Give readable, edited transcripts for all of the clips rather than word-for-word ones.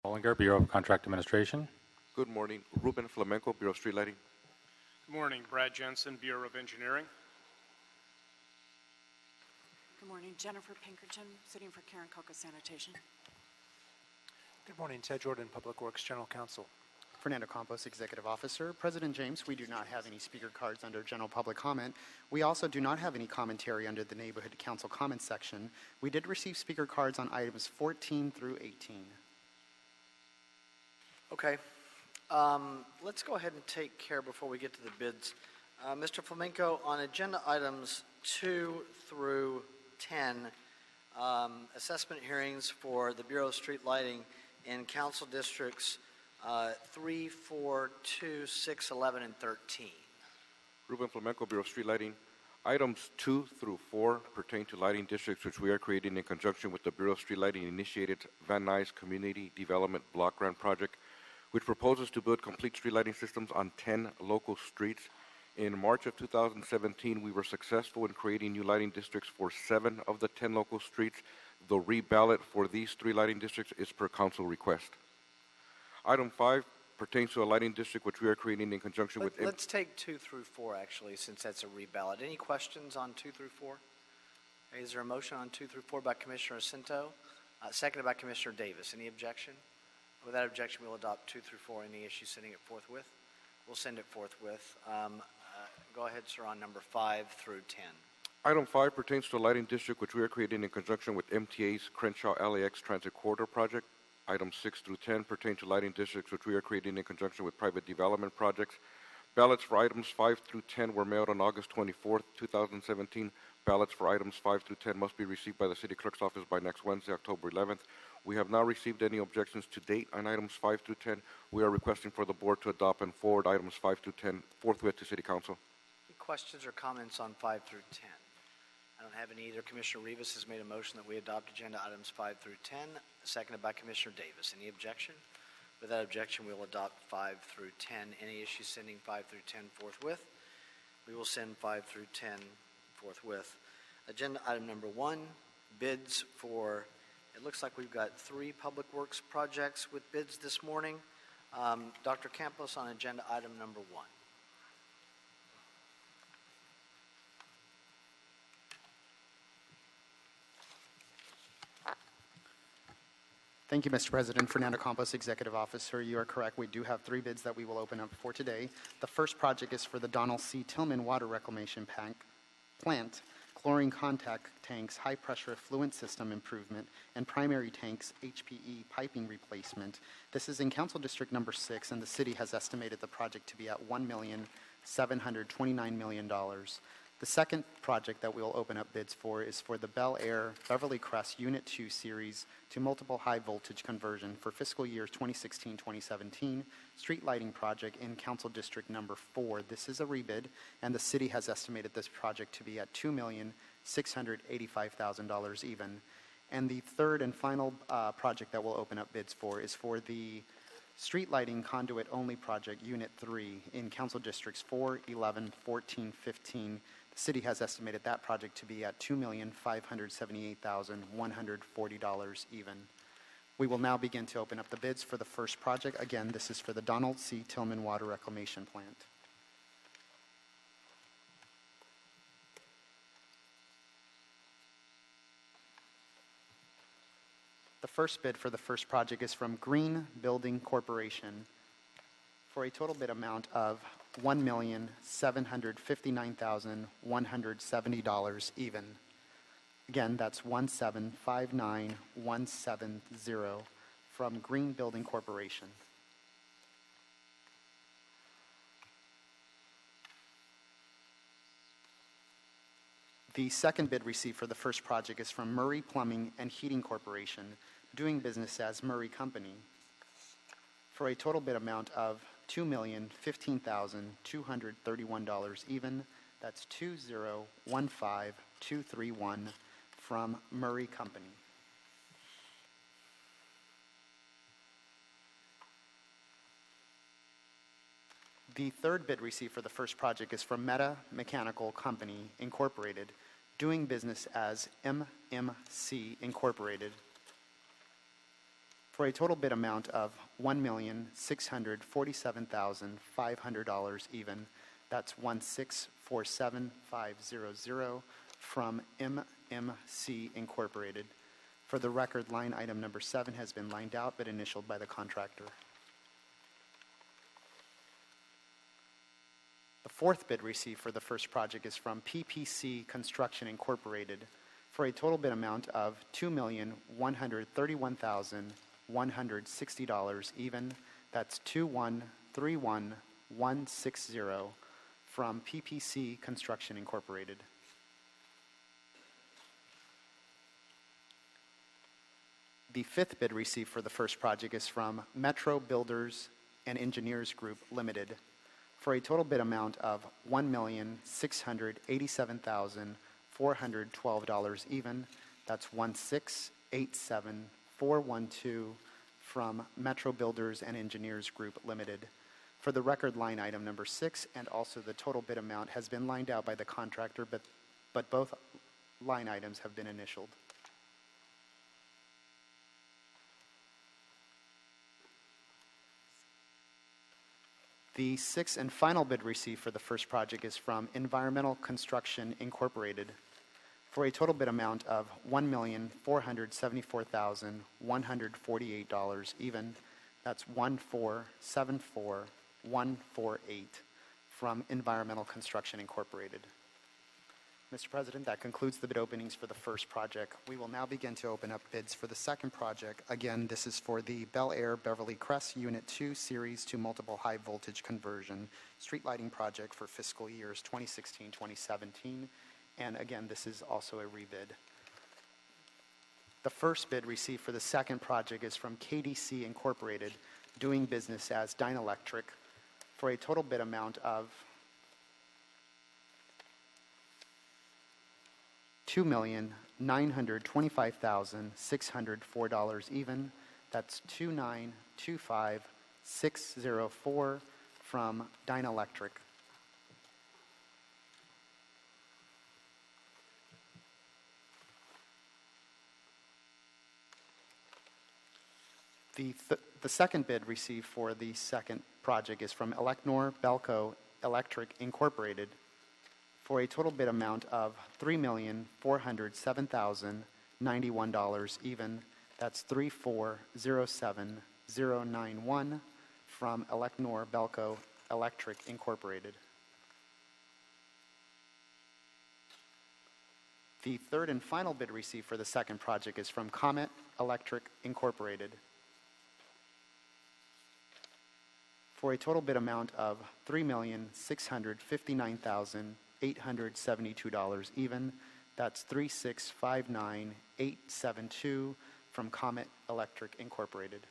Bollinger, Bureau of Contract Administration. Good morning. Ruben Flamenco, Bureau of Street Lighting. Good morning. Brad Jensen, Bureau of Engineering. Good morning. Jennifer Pinkerton, sitting for Karen Coca Sanitation. Good morning. Ted Jordan, Public Works General Counsel. Fernando Campos, Executive Officer. President James, we do not have any speaker cards under general public comment. We also do not have any commentary under the Neighborhood Council comment section. We did receive speaker cards on items 14 through 18. Okay. Let's go ahead and take care before we get to the bids. Mr. Flamenco, on agenda items 2 through 10, assessment hearings for the Bureau of Street Lighting in council districts 3, 4, 2, 6, 11, and 13. Ruben Flamenco, Bureau of Street Lighting. Items 2 through 4 pertain to lighting districts which we are creating in conjunction with the Bureau of Street Lighting initiated Van Nuys Community Development Block Grant Project, which proposes to build complete street lighting systems on 10 local streets. In March of 2017, we were successful in creating new lighting districts for 7 of the 10 local streets. The reballot for these 3 lighting districts is per council request. Item 5 pertains to a lighting district which we are creating in conjunction with... Let's take 2 through 4, actually, since that's a reballot. Any questions on 2 through 4? Okay, is there a motion on 2 through 4 by Commissioner Jacinto, seconded by Commissioner Davis? Any objection? Without objection, we'll adopt 2 through 4. Any issue sending it forthwith? We'll send it forthwith. Go ahead, sir, on number 5 through 10. Item 5 pertains to a lighting district which we are creating in conjunction with MTA's Crenshaw LAX Transit Corridor Project. Items 6 through 10 pertain to lighting districts which we are creating in conjunction with private development projects. Ballots for items 5 through 10 were mailed on August 24th, 2017. Ballots for items 5 through 10 must be received by the City Clerk's office by next Wednesday, October 11th. We have not received any objections to date on items 5 through 10. We are requesting for the board to adopt and forward items 5 through 10 forthwith to City Council. Any questions or comments on 5 through 10? I don't have any either. Commissioner Rivas has made a motion that we adopt agenda items 5 through 10, seconded by Commissioner Davis. Any objection? Without objection, we will adopt 5 through 10. Any issues sending 5 through 10 forthwith? We will send 5 through 10 forthwith. Agenda item number 1, bids for, it looks like we've got 3 public works projects with bids this morning. Dr. Campos on agenda item number 1. Thank you, Mr. President. Fernando Campos, Executive Officer. You are correct. We do have 3 bids that we will open up for today. The first project is for the Donald C. Tillman Water Reclamation Plant, chlorine contact tanks, high-pressure effluent system improvement, and primary tanks HPE piping replacement. This is in Council District number 6, and the city has estimated the project to be at $1,729,000,000. The second project that we'll open up bids for is for the Bel Air Beverly Crest Unit 2 series to multiple high voltage conversion for fiscal years 2016-2017 street lighting project in Council District number 4. This is a rebid, and the city has estimated this project to be at $2,685,000 even. And the third and final project that we'll open up bids for is for the Street Lighting Conduit Only Project Unit 3 in Council Districts 4, 11, 14, 15. The city has estimated that project to be at $2,578,140 even. We will now begin to open up the bids for the first project. Again, this is for the Donald C. Tillman Water Reclamation Plant. The first bid for the first project is from Green Building Corporation for a total bid amount of $1,759,170 even. Again, that's 1759170 from Green Building Corporation. The second bid received for the first project is from Murray Plumbing and Heating Corporation, doing business as Murray Company, for a total bid amount of $2,015,231 even. That's 2015231 from Murray Company. The third bid received for the first project is from Meta Mechanical Company, Incorporated, doing business as MMC Incorporated, for a total bid amount of $1,647,500 even. That's 1647500 from MMC Incorporated. For the record, line item number 7 has been lined out but initialed by the contractor. The fourth bid received for the first project is from PPC Construction Incorporated for a total bid amount of $2,131,160 even. That's 2131160 from PPC Construction Incorporated. The fifth bid received for the first project is from Metro Builders and Engineers Group Limited for a total bid amount of $1,687,412 even. That's 1687412 from Metro Builders and Engineers Group Limited. For the record, line item number 6 and also the total bid amount has been lined out by the contractor, but both line items have been initialed. The sixth and final bid received for the first project is from Environmental Construction Incorporated for a total bid amount of $1,474,148 even. That's 1474148 from Environmental Construction Incorporated. Mr. President, that concludes the bid openings for the first project. We will now begin to open up bids for the second project. Again, this is for the Bel Air Beverly Crest Unit 2 Series to Multiple High Voltage Conversion Street Lighting Project for fiscal years 2016-2017. And again, this is also a rebid. The first bid received for the second project is from KDC Incorporated, doing business as Dynalectric, for a total bid amount of $2,925,604 even. That's 2925604 from Dynalectric. The second bid received for the second project is from Elecnor Belco Electric Incorporated for a total bid amount of $3,407,091 even. That's 3407091 from Elecnor Belco Electric Incorporated. The third and final bid received for the second project is from Comet Electric Incorporated for a total bid amount of $3,659,872 even. That's 3659872 from Comet Electric Incorporated.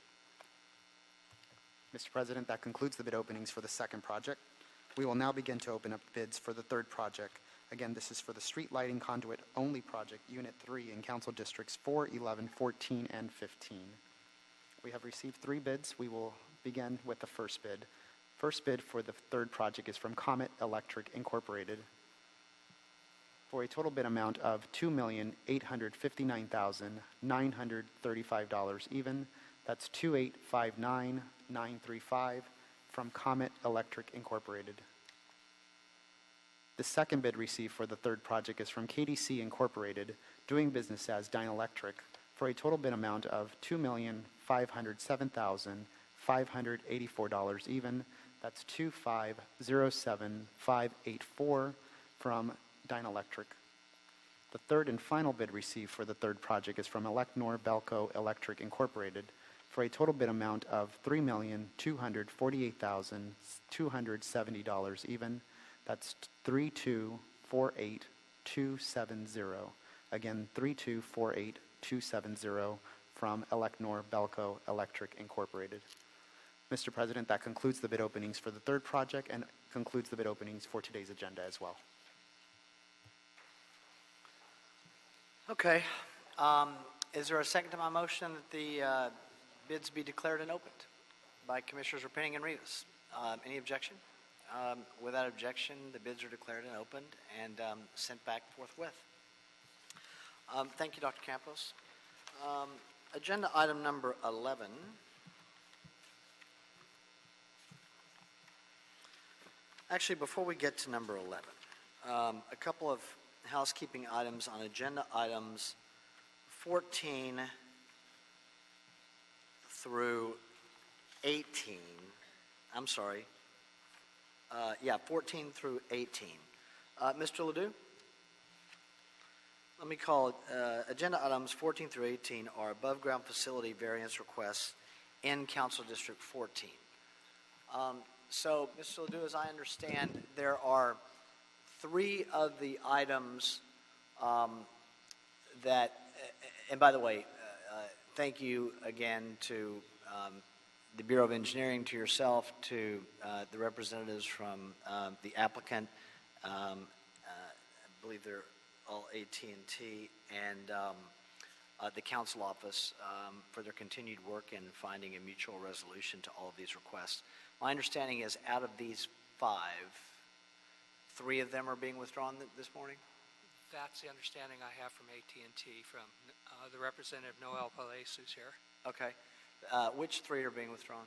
Mr. President, that concludes the bid openings for the second project. We will now begin to open up bids for the third project. Again, this is for the Street Lighting Conduit Only Project, Unit 3 in Council Districts 4, 11, 14, and 15. We have received 3 bids. We will begin with the first bid. First bid for the third project is from Comet Electric Incorporated for a total bid amount of $2,859,935 even. That's 2859935 from Comet Electric Incorporated. The second bid received for the third project is from KDC Incorporated, doing business as Dynalectric, for a total bid amount of $2,507,584 even. That's 2507584 from Dynalectric. The third and final bid received for the third project is from Elecnor Belco Electric Incorporated for a total bid amount of $3,248,270 even. That's 3248270. Again, 3248270 from Elecnor Belco Electric Incorporated. Mr. President, that concludes the bid openings for the third project and concludes the bid openings for today's agenda as well. Okay. Is there a second to my motion that the bids be declared and opened by Commissioners Repenning and Rivas? Any objection? Without objection, the bids are declared and opened and sent back forthwith. Thank you, Dr. Campos. Agenda item number 11. Actually, before we get to number 11, a couple of housekeeping items on agenda items 14 through 18. I'm sorry. 14 through 18. Mr. Ledoux? Let me call it, agenda items 14 through 18 are above-ground facility variance requests in Council District 14. So, Mr. Ledoux, as I understand, there are 3 of the items that, and by the way, thank you again to the Bureau of Engineering, to yourself, to the representatives from the applicant. I believe they're all AT&T, and the council office for their continued work in finding a mutual resolution to all of these requests. My understanding is out of these 5, 3 of them are being withdrawn this morning? That's the understanding I have from AT&T, from the representative Noel Palais, who's here. Okay. Which 3 are being withdrawn?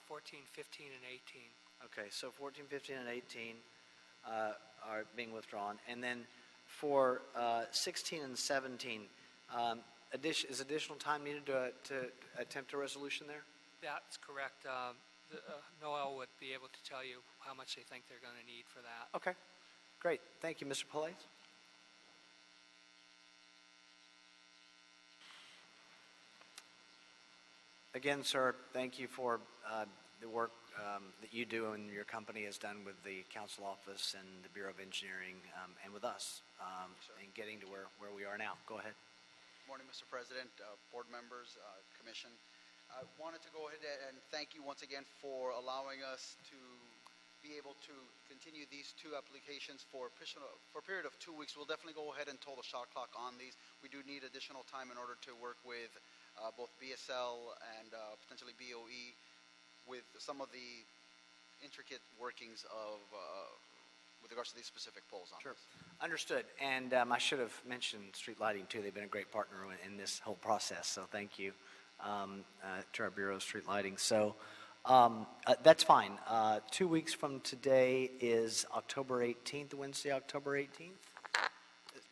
14, 15, and 18. Okay, so 14, 15, and 18 are being withdrawn. And then for 16 and 17, is additional time needed to attempt a resolution there? That's correct. Noel would be able to tell you how much they think they're going to need for that. Okay, great. Thank you, Mr. Palais. Again, sir, thank you for the work that you do and your company has done with the council office and the Bureau of Engineering and with us in getting to where we are now. Go ahead. Morning, Mr. President, board members, commission. I wanted to go ahead and thank you once again for allowing us to be able to continue these 2 applications for a period of 2 weeks. We'll definitely go ahead and toll the shot clock on these. We do need additional time in order to work with both BSL and potentially BOE with some of the intricate workings of with regards to these specific poles on Sure. this. Understood. And I should have mentioned street lighting too. They've been a great partner in this whole process. So thank you to our Bureau of Street Lighting. So that's fine. 2 weeks from today is October 18th, Wednesday, October 18th?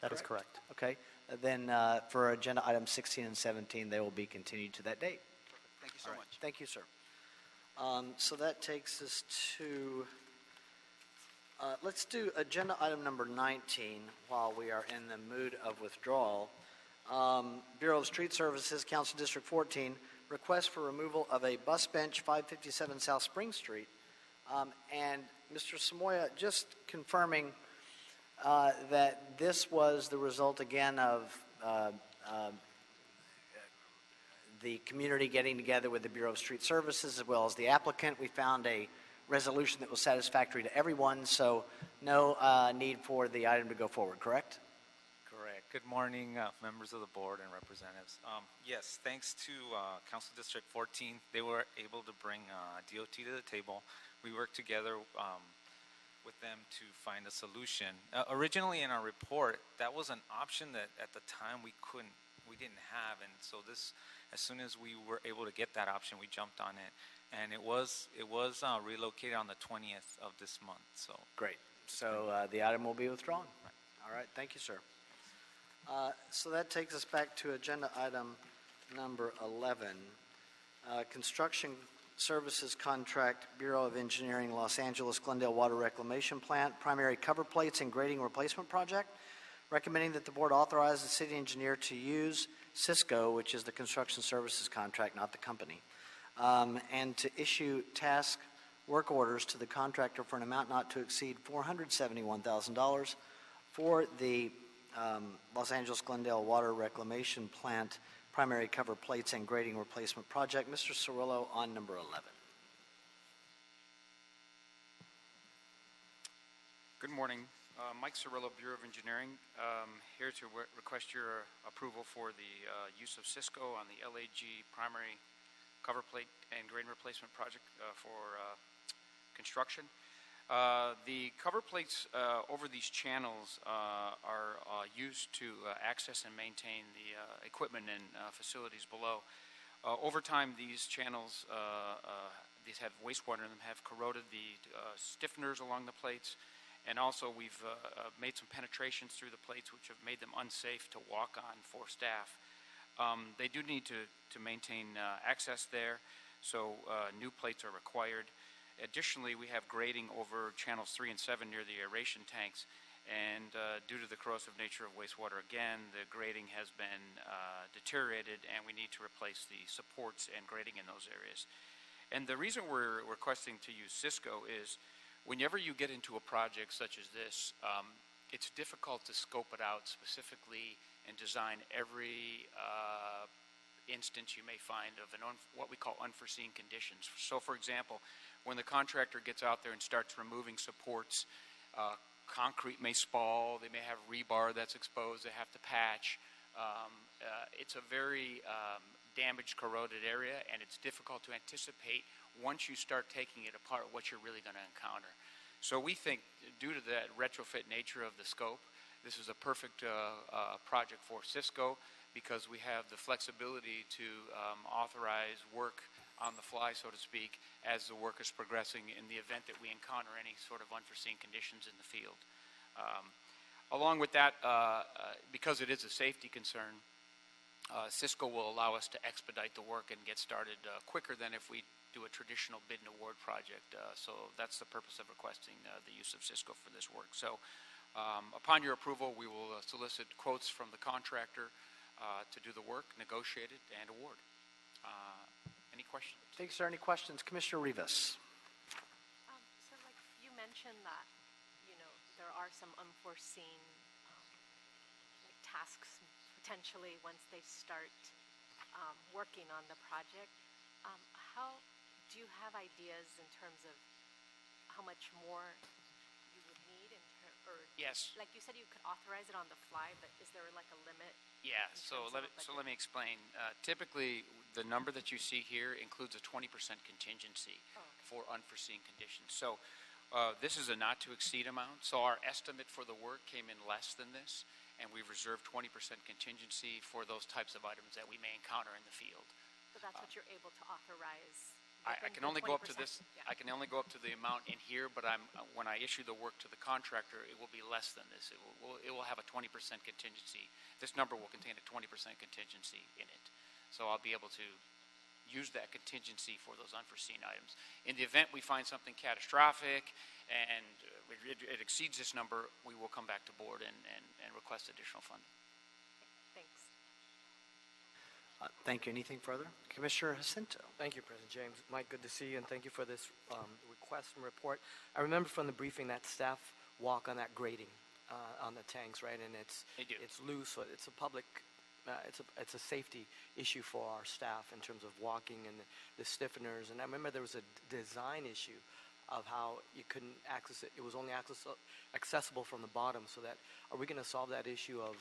That is correct. Okay. Then for agenda items 16 and 17, they will be continued to that date. Thank you so much. Thank you, sir. So that takes us to, let's do agenda item number 19 while we are in the mood of withdrawal. Bureau of Street Services, Council District 14, request for removal of a bus bench 557 South Spring Street. And Mr. Samoya, just confirming that this was the result again of the community getting together with the Bureau of Street Services as well as the applicant. We found a resolution that was satisfactory to everyone, so no need for the item to go forward, correct? Correct. Good morning, members of the board and representatives. Yes, thanks to Council District 14, they were able to bring DOT to the table. We worked together with them to find a solution. Originally in our report, that was an option that at the time we didn't have, and so this, as soon as we were able to get that option, we jumped on it, and it was relocated on the 20th of this month. So great. So the item will be withdrawn. Right. All right. Thank you, sir. So that takes us back to agenda item number 11, construction services contract, Bureau of Engineering, Los Angeles Glendale Water Reclamation Plant, primary cover plates and grading replacement project, recommending that the board authorize the city engineer to use Cisco, which is the construction services contract, not the company, and to issue task work orders to the contractor for an amount not to exceed $471,000 for the Los Angeles Glendale Water Reclamation Plant primary cover plates and grading replacement project. Mr. Cirillo on number 11. Good morning. Mike Cirillo, Bureau of Engineering, here to request your approval for the use of Cisco on the LAG primary cover plate and grade replacement project for construction. The cover plates over these channels are used to access and maintain the equipment and facilities below. Over time, these channels, these have wastewater in them, have corroded the stiffeners along the plates, and also we've made some penetrations through the plates which have made them unsafe to walk on for staff. They do need to maintain access there, so new plates are required. Additionally, we have grading over channels 3 and 7 near the aeration tanks, and due to the corrosive nature of wastewater, again, the grading has been deteriorated, and we need to replace the supports and grading in those areas. And the reason we're requesting to use Cisco is whenever you get into a project such as this, it's difficult to scope it out specifically and design every instance you may find of what we call unforeseen conditions. So, for example, when the contractor gets out there and starts removing supports, concrete may spall, they may have rebar that's exposed, they have to patch. It's a very damaged, corroded area, and it's difficult to anticipate once you start taking it apart what you're really going to encounter. So we think, due to the retrofit nature of the scope, this is a perfect project for Cisco because we have the flexibility to authorize work on the fly, so to speak, as the work is progressing in the event that we encounter any sort of unforeseen conditions in the field. Along with that, because it is a safety concern, Cisco will allow us to expedite the work and get started quicker than if we do a traditional bid and award project. So that's the purpose of requesting the use of Cisco for this work. So upon your approval, we will solicit quotes from the contractor to do the work, negotiate it, and award. Any questions? Thanks, sir. Any questions? Commissioner Rivas. So like you mentioned that, there are some unforeseen like tasks potentially once they start working on the project. How do you have ideas in terms of how much more you would need Yes. Like you said, you could authorize it on the fly, but is there like a limit? Yeah, so let me explain. Typically, the number that you see here includes a 20% contingency for unforeseen conditions. So this is a not-to-exceed amount. So our estimate for the work came in less than this, and we've reserved 20% contingency for those types of items that we may encounter in the field. So that's what you're able to authorize? I can only go up to this. Yeah. I can only go up to the amount in here, but when I issue the work to the contractor, it will be less than this. It will have a 20% contingency. This number will contain a 20% contingency in it. So I'll be able to use that contingency for those unforeseen items. In the event we find something catastrophic and it exceeds this number, we will come back to board and request additional funding. Thanks. Thank you. Anything further? Commissioner Jacinto. Thank you, President James. Mike, good to see you, and thank you for this request and report. I remember from the briefing that staff walk on that grading on the tanks, right? And it's loose, so it's a public, it's a safety issue for our staff in terms of walking and the stiffeners. And I remember there was a design issue of how you couldn't access it. It was only accessible from the bottom. So that, are we going to solve that issue of?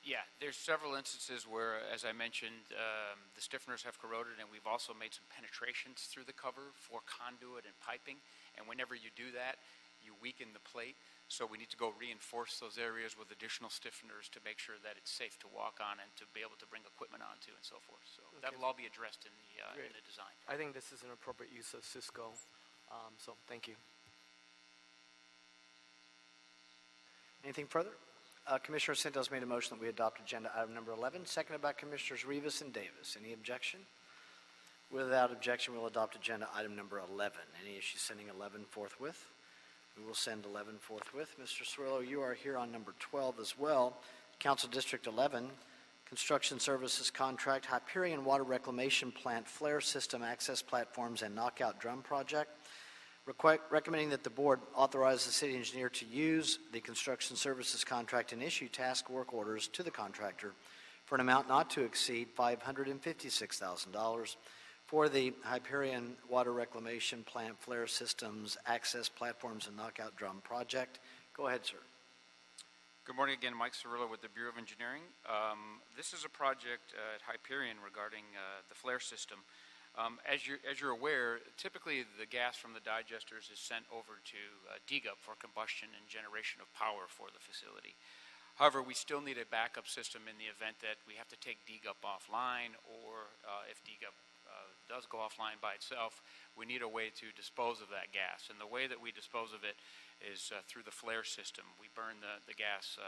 Yeah, there's several instances where, as I mentioned, the stiffeners have corroded, and we've also made some penetrations through the cover for conduit and piping. And whenever you do that, you weaken the plate. So we need to go reinforce those areas with additional stiffeners to make sure that it's safe to walk on and to be able to bring equipment onto and so forth. So that'll all be addressed in the design. I think this is an appropriate use of Cisco. So thank you. Anything further? Commissioner Sintos made a motion that we adopt agenda item number 11, seconded by Commissioners Rivas and Davis. Any objection? Without objection, we'll adopt agenda item number 11. Any issue sending 11 forthwith? We will send 11 forthwith. Mr. Cirillo, you are here on number 12 as well. Council District 11, Construction Services Contract, Hyperion Water Reclamation Plant, Flare System Access Platforms, and Knockout Drum Project. Recommending that the board authorize the city engineer to use the construction services contract and issue task work orders to the contractor for an amount not to exceed $556,000 for the Hyperion Water Reclamation Plant, Flare Systems, Access Platforms, and Knockout Drum Project. Go ahead, sir. Good morning again, Mike Cirillo with the Bureau of Engineering. This is a project at Hyperion regarding the flare system. As you're aware, typically the gas from the digesters is sent over to DGUP for combustion and generation of power for the facility. However, we still need a backup system in the event that we have to take DGUP offline, or if DGUP does go offline by itself, we need a way to dispose of that gas. And the way that we dispose of it is through the flare system. We burn the gas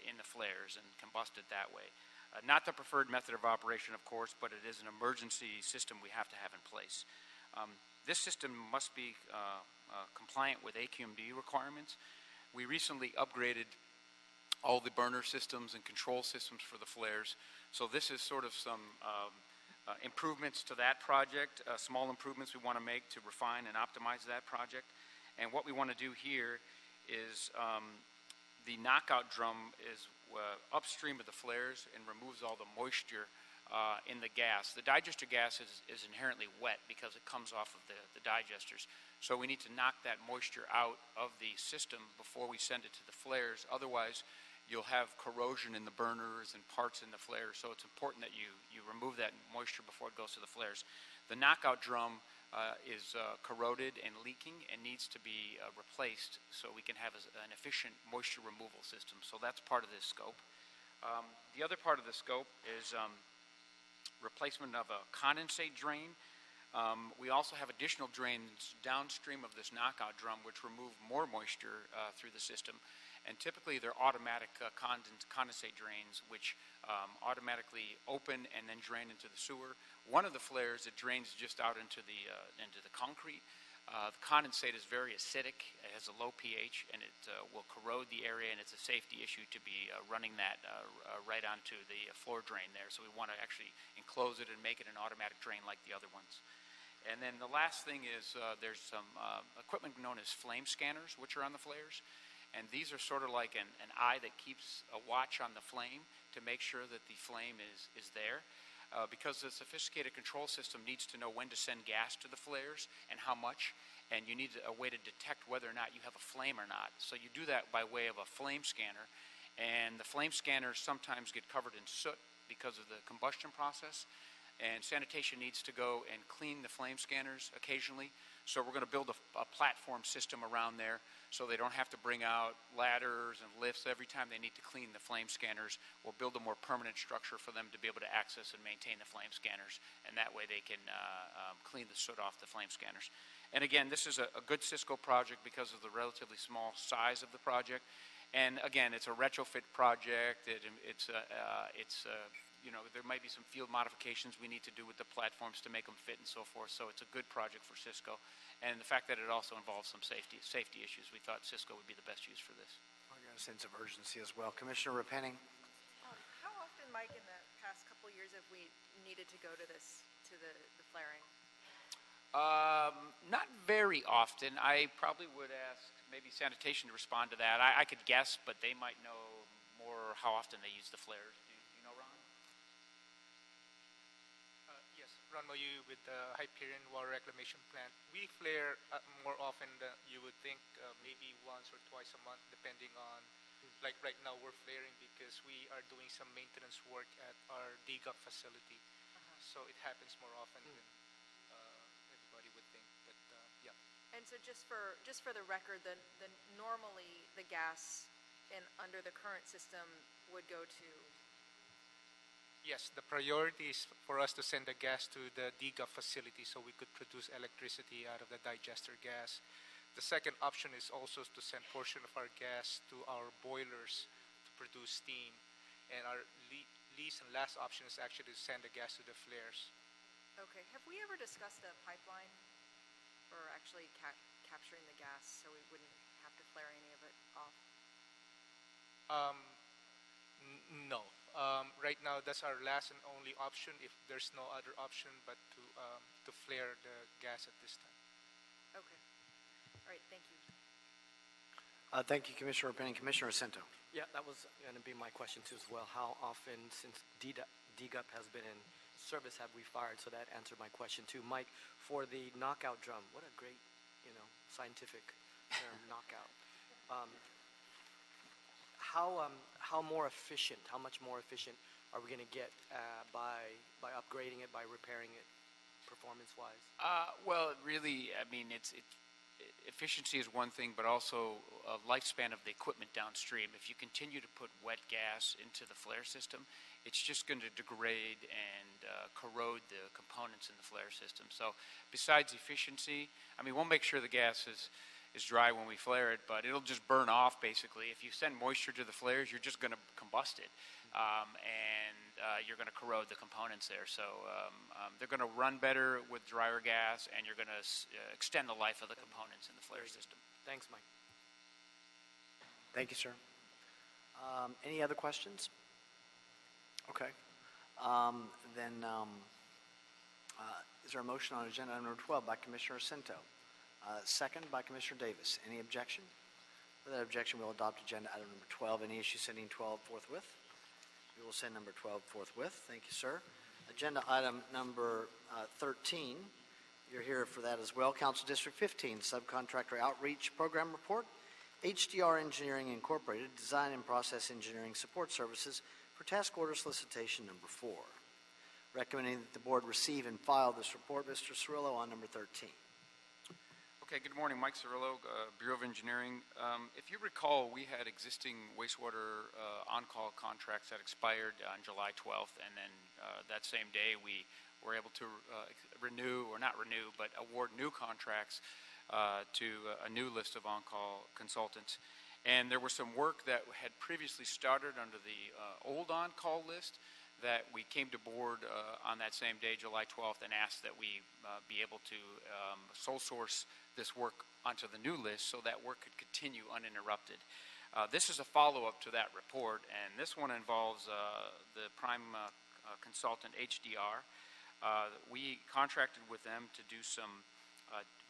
in the flares and combust it that way. Not the preferred method of operation, of course, but it is an emergency system we have to have in place. This system must be compliant with AQMD requirements. We recently upgraded all the burner systems and control systems for the flares. So this is sort of some improvements to that project, small improvements we want to make to refine and optimize that project. And what we want to do here is the knockout drum is upstream of the flares and removes all the moisture in the gas. The digester gas is inherently wet because it comes off of the digesters. So we need to knock that moisture out of the system before we send it to the flares. Otherwise, you'll have corrosion in the burners and parts in the flares. So it's important that you remove that moisture before it goes to the flares. The knockout drum is corroded and leaking and needs to be replaced so we can have an efficient moisture removal system. So that's part of this scope. The other part of the scope is replacement of a condensate drain. We also have additional drains downstream of this knockout drum which remove more moisture through the system. And typically they're automatic condensate drains which automatically open and then drain into the sewer. One of the flares, it drains just out into the concrete. The condensate is very acidic. It has a low pH and it will corrode the area, and it's a safety issue to be running that right onto the floor drain there. So we want to actually enclose it and make it an automatic drain like the other ones. And then the last thing is there's some equipment known as flame scanners which are on the flares. And these are sort of like an eye that keeps a watch on the flame to make sure that the flame is there. Because the sophisticated control system needs to know when to send gas to the flares and how much, and you need a way to detect whether or not you have a flame or not. So you do that by way of a flame scanner, and the flame scanners sometimes get covered in soot because of the combustion process, and sanitation needs to go and clean the flame scanners occasionally. So we're going to build a platform system around there so they don't have to bring out ladders and lifts every time they need to clean the flame scanners. We'll build a more permanent structure for them to be able to access and maintain the flame scanners, and that way they can clean the soot off the flame scanners. And again, this is a good Cisco project because of the relatively small size of the project. And again, it's a retrofit project. There might be some field modifications we need to do with the platforms to make them fit and so forth. So it's a good project for Cisco. And the fact that it also involves some safety issues, we thought Cisco would be the best use for this. I got a sense of urgency as well. Commissioner Repenning? How often, Mike, in the past couple of years have we needed to go to the flaring? Not very often. I probably would ask maybe sanitation to respond to that. I could guess, but they might know more how often they use the flares. Do you know, Ron? Yes, Ron Moyu with the Hyperion Water Reclamation Plant. We flare more often than you would think, maybe once or twice a month, depending on, like right now we're flaring because we are doing some maintenance work at our DGUP facility. So it happens more often than everybody would think, but yeah. And so just for the record, then normally the gas under the current system would go to? Yes, the priority is for us to send the gas to the DGUP facility so we could produce electricity out of the digester gas. The second option is also to send portion of our gas to our boilers to produce steam. And our least and last option is actually to send the gas to the flares. Okay. Have we ever discussed a pipeline for actually capturing the gas so we wouldn't have to flare any of it off? No. Right now, that's our last and only option if there's no other option but to flare the gas at this time. Okay. All right. Thank you. Thank you, Commissioner Repenning. Commissioner Asento. Yeah, that was going to be my question too as well. How often, since DGUP has been in service, have we fired? So that answered my question too. Mike, for the knockout drum, what a great, scientific term, knockout. How more efficient, how much more efficient are we going to get by upgrading it, by repairing it performance-wise? Well, really, I mean, efficiency is one thing, but also lifespan of the equipment downstream. If you continue to put wet gas into the flare system, it's just going to degrade and corrode the components in the flare system. So besides efficiency, I mean, we'll make sure the gas is dry when we flare it, but it'll just burn off basically. If you send moisture to the flares, you're just going to combust it, and you're going to corrode the components there. So they're going to run better with drier gas, and you're going to extend the life of the components in the flare system. Thanks, Mike. Thank you, sir. Any other questions? Okay. Is there a motion on agenda item number 12 by Commissioner Cento? Second by Commissioner Davis. Any objection? Without objection, we'll adopt agenda item number 12. Any issue sending 12 forthwith? We will send number 12 forthwith. Thank you, sir. Agenda item number 13. You're here for that as well. Council District 15, Subcontractor Outreach Program Report. HDR Engineering Incorporated, Design and Process Engineering Support Services for Task Order Solicitation number 4. Recommending that the board receive and file this report. Mr. Cirillo on number 13. Okay, good morning. Mike Cirillo, Bureau of Engineering. If you recall, we had existing wastewater on-call contracts that expired on July 12th, and then that same day we were able to award new contracts to a new list of on-call consultants. And there was some work that had previously started under the old on-call list that we came to board on that same day, July 12th, and asked that we be able to sole source this work onto the new list so that work could continue uninterrupted. This is a follow-up to that report, and this one involves the prime consultant, HDR. We contracted with them to do some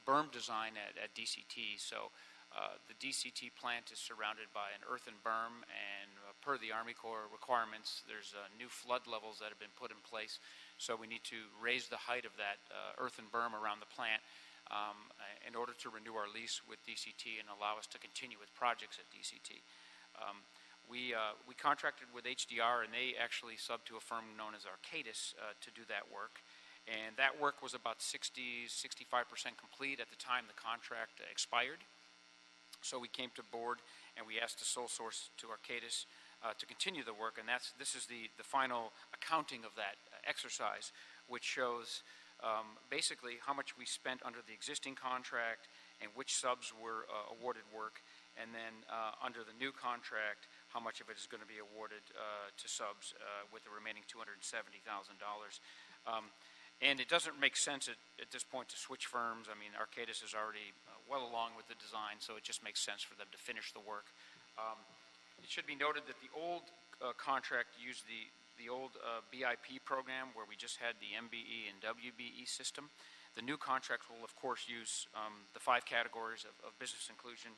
berm design at DCT. So the DCT plant is surrounded by an earthen berm, and per the Army Corps requirements, there's new flood levels that have been put in place. So we need to raise the height of that earthen berm around the plant in order to renew our lease with DCT and allow us to continue with projects at DCT. We contracted with HDR, and they actually subbed to a firm known as Arcadis to do that work. And that work was about 65% complete at the time the contract expired. So we came to board and we asked the sole source to Arcadis to continue the work, and this is the final accounting of that exercise, which shows basically how much we spent under the existing contract and which subs were awarded work, and then under the new contract, how much of it is going to be awarded to subs with the remaining $270,000. And it doesn't make sense at this point to switch firms. I mean, Arcadis is already well along with the design, so it just makes sense for them to finish the work. It should be noted that the old contract used the old BIP program where we just had the MBE and WBE system. The new contract will, of course, use the 5 categories of business inclusion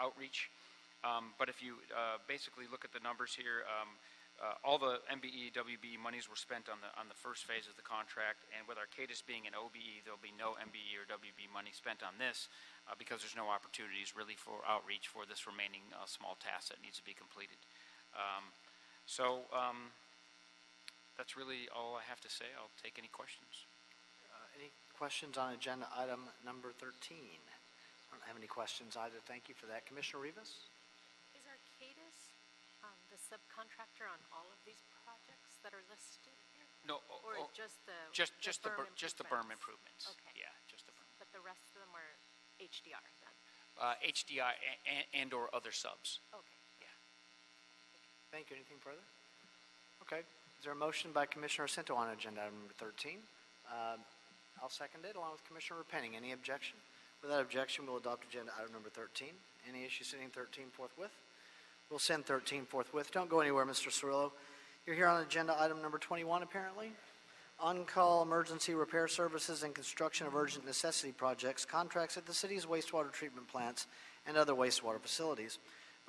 outreach. But if you basically look at the numbers here, all the MBE, WBE monies were spent on the first phase of the contract, and with Arcadis being an OBE, there'll be no MBE or WBE money spent on this because there's no opportunities really for outreach for this remaining small task that needs to be completed. That's really all I have to say. I'll take any questions. Any questions on agenda item number 13? I don't have any questions either. Thank you for that. Commissioner Rivas? Is Arcadis the subcontractor on all of these projects that are listed here? No, or just the just the berm improvements. Okay. Yeah, just the berm. But the rest of them are HDR then. HDI and or other subs. Okay. Yeah. Thank you. Anything further? Okay. Is there a motion by Commissioner Cento on agenda item number 13? I'll second it along with Commissioner Penning. Any objection? Without objection, we'll adopt agenda item number 13. Any issue sending 13 forthwith? We'll send 13 forthwith. Don't go anywhere, Mr. Cirillo. You're here on agenda item number 21, apparently. On-call emergency repair services and construction of urgent necessity projects, contracts at the city's wastewater treatment plants and other wastewater facilities.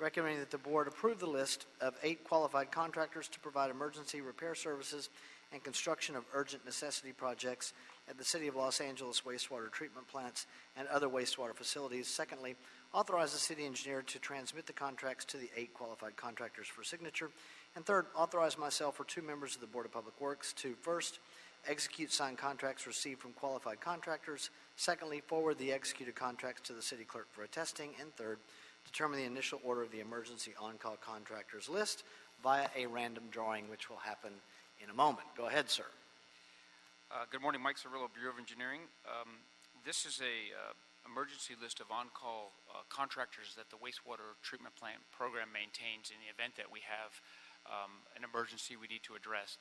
Recommending that the board approve the list of 8 qualified contractors to provide emergency repair services and construction of urgent necessity projects at the City of Los Angeles wastewater treatment plants and other wastewater facilities. Secondly, authorize the city engineer to transmit the contracts to the 8 qualified contractors for signature. And third, authorize myself or 2 members of the Board of Public Works to, first, execute signed contracts received from qualified contractors. Secondly, forward the executed contracts to the city clerk for attesting. And third, determine the initial order of the emergency on-call contractors list via a random drawing, which will happen in a moment. Go ahead, sir. Good morning, Mike Cirillo, Bureau of Engineering. This is a emergency list of on-call contractors that the wastewater treatment plant program maintains in the event that we have an emergency we need to address.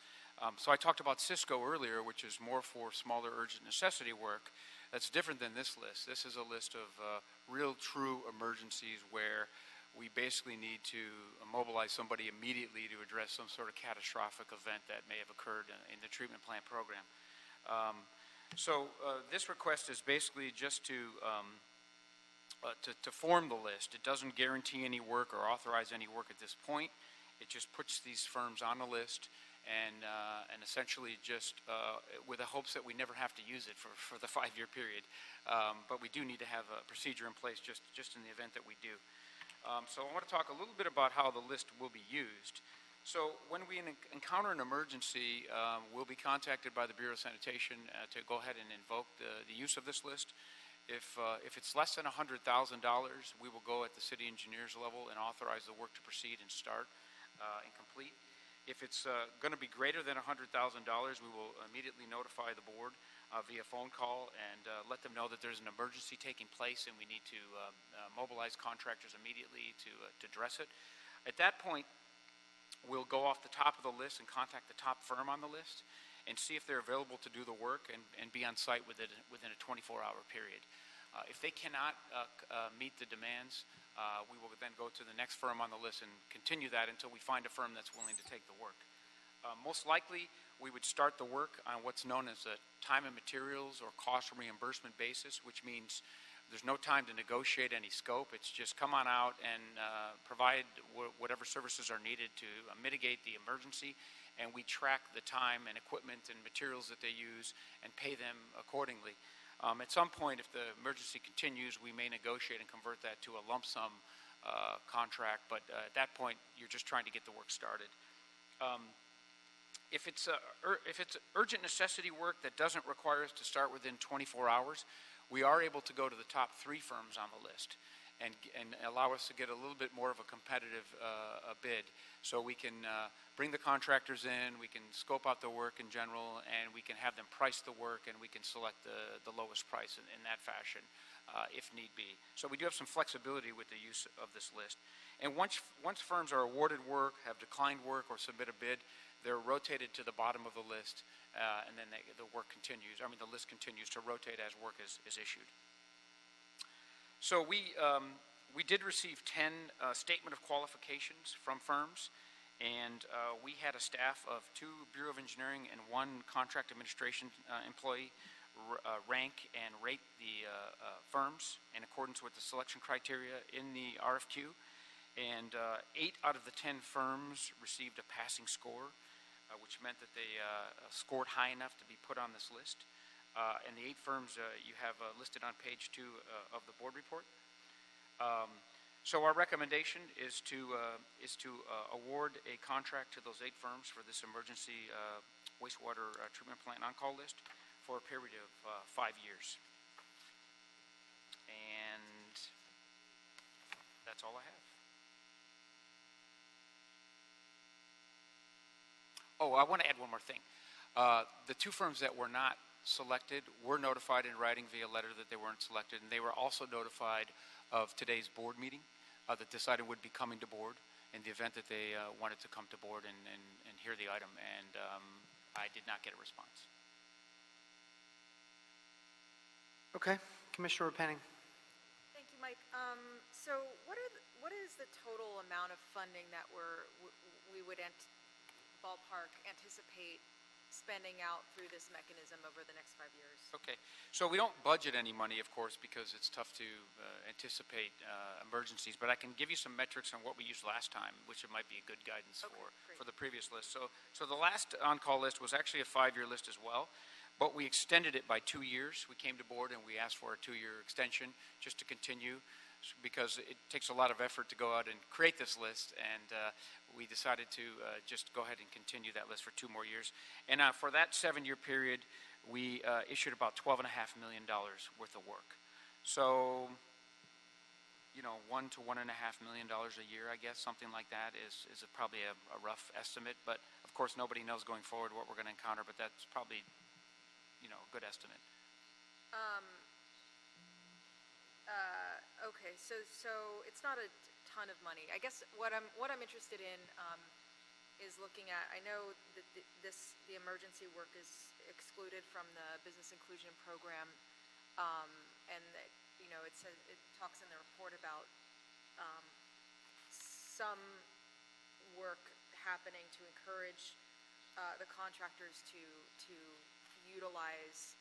So I talked about Cisco earlier, which is more for smaller urgent necessity work. That's different than this list. This is a list of real, true emergencies where we basically need to mobilize somebody immediately to address some sort of catastrophic event that may have occurred in the treatment plant program. So this request is basically just to form the list. It doesn't guarantee any work or authorize any work at this point. It just puts these firms on the list and essentially just with the hopes that we never have to use it for the 5-year period. But we do need to have a procedure in place just in the event that we do. So I want to talk a little bit about how the list will be used. So when we encounter an emergency, we'll be contacted by the Bureau of Sanitation to go ahead and invoke the use of this list. If it's less than $100,000, we will go at the city engineer's level and authorize the work to proceed and start and complete. If it's going to be greater than $100,000, we will immediately notify the board via phone call and let them know that there's an emergency taking place and we need to mobilize contractors immediately to address it. At that point, we'll go off the top of the list and contact the top firm on the list and see if they're available to do the work and be on site within a 24-hour period. If they cannot meet the demands, we will then go to the next firm on the list and continue that until we find a firm that's willing to take the work. Most likely, we would start the work on what's known as a time and materials or cost reimbursement basis, which means there's no time to negotiate any scope. It's just come on out and provide whatever services are needed to mitigate the emergency, and we track the time and equipment and materials that they use and pay them accordingly. At some point, if the emergency continues, we may negotiate and convert that to a lump sum contract, but at that point, you're just trying to get the work started. If it's urgent necessity work that doesn't require us to start within 24 hours, we are able to go to the top 3 firms on the list and allow us to get a little bit more of a competitive bid. So we can bring the contractors in, we can scope out the work in general, and we can have them price the work, and we can select the lowest price in that fashion if need be. So we do have some flexibility with the use of this list. And once firms are awarded work, have declined work, or submit a bid, they're rotated to the bottom of the list, and then the work continues. I mean, the list continues to rotate as work is issued. So we did receive 10 statement of qualifications from firms, and we had a staff of 2 Bureau of Engineering and 1 contract administration employee rank and rate the firms in accordance with the selection criteria in the RFQ. And 8 out of the 10 firms received a passing score, which meant that they scored high enough to be put on this list. And the 8 firms you have listed on page 2 of the board report. So our recommendation is to award a contract to those 8 firms for this emergency wastewater treatment plant on-call list for a period of 5 years. And that's all I have. Oh, I want to add one more thing. The 2 firms that were not selected were notified in writing via letter that they weren't selected, and they were also notified of today's board meeting that this item would be coming to board in the event that they wanted to come to board and hear the item, and I did not get a response. Okay. Commissioner Penning. Thank you, Mike. So what is the total amount of funding that we would ballpark anticipate spending out through this mechanism over the next 5 years? Okay, so we don't budget any money, of course, because it's tough to anticipate emergencies, but I can give you some metrics on what we used last time, which it might be a good guidance for the previous list. So the last on-call list was actually a 5-year list as well, but we extended it by 2 years. We came to board and we asked for a 2-year extension just to continue, because it takes a lot of effort to go out and create this list, and we decided to just go ahead and continue that list for 2 more years. And for that 7-year period, we issued about $12.5 million worth of work. So, $1 to $1.5 million a year, I guess, something like that is probably a rough estimate. But of course, nobody knows going forward what we're going to encounter. But that's probably, a good estimate. Okay, so it's not a ton of money. I guess what I'm interested in is looking at. I know that the emergency work is excluded from the business inclusion program, and that it says it talks in the report about some work happening to encourage the contractors to utilize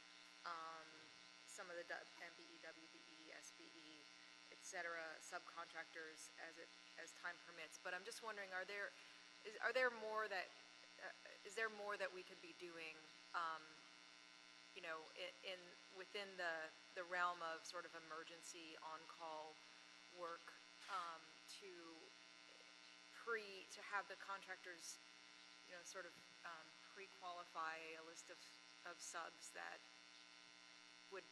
some of the MBE, WBE, SBE, et cetera, subcontractors as time permits. But I'm just wondering, is there more that we could be doing, within the realm of sort of emergency on-call work, to have the contractors, sort of pre-qualify a list of subs that would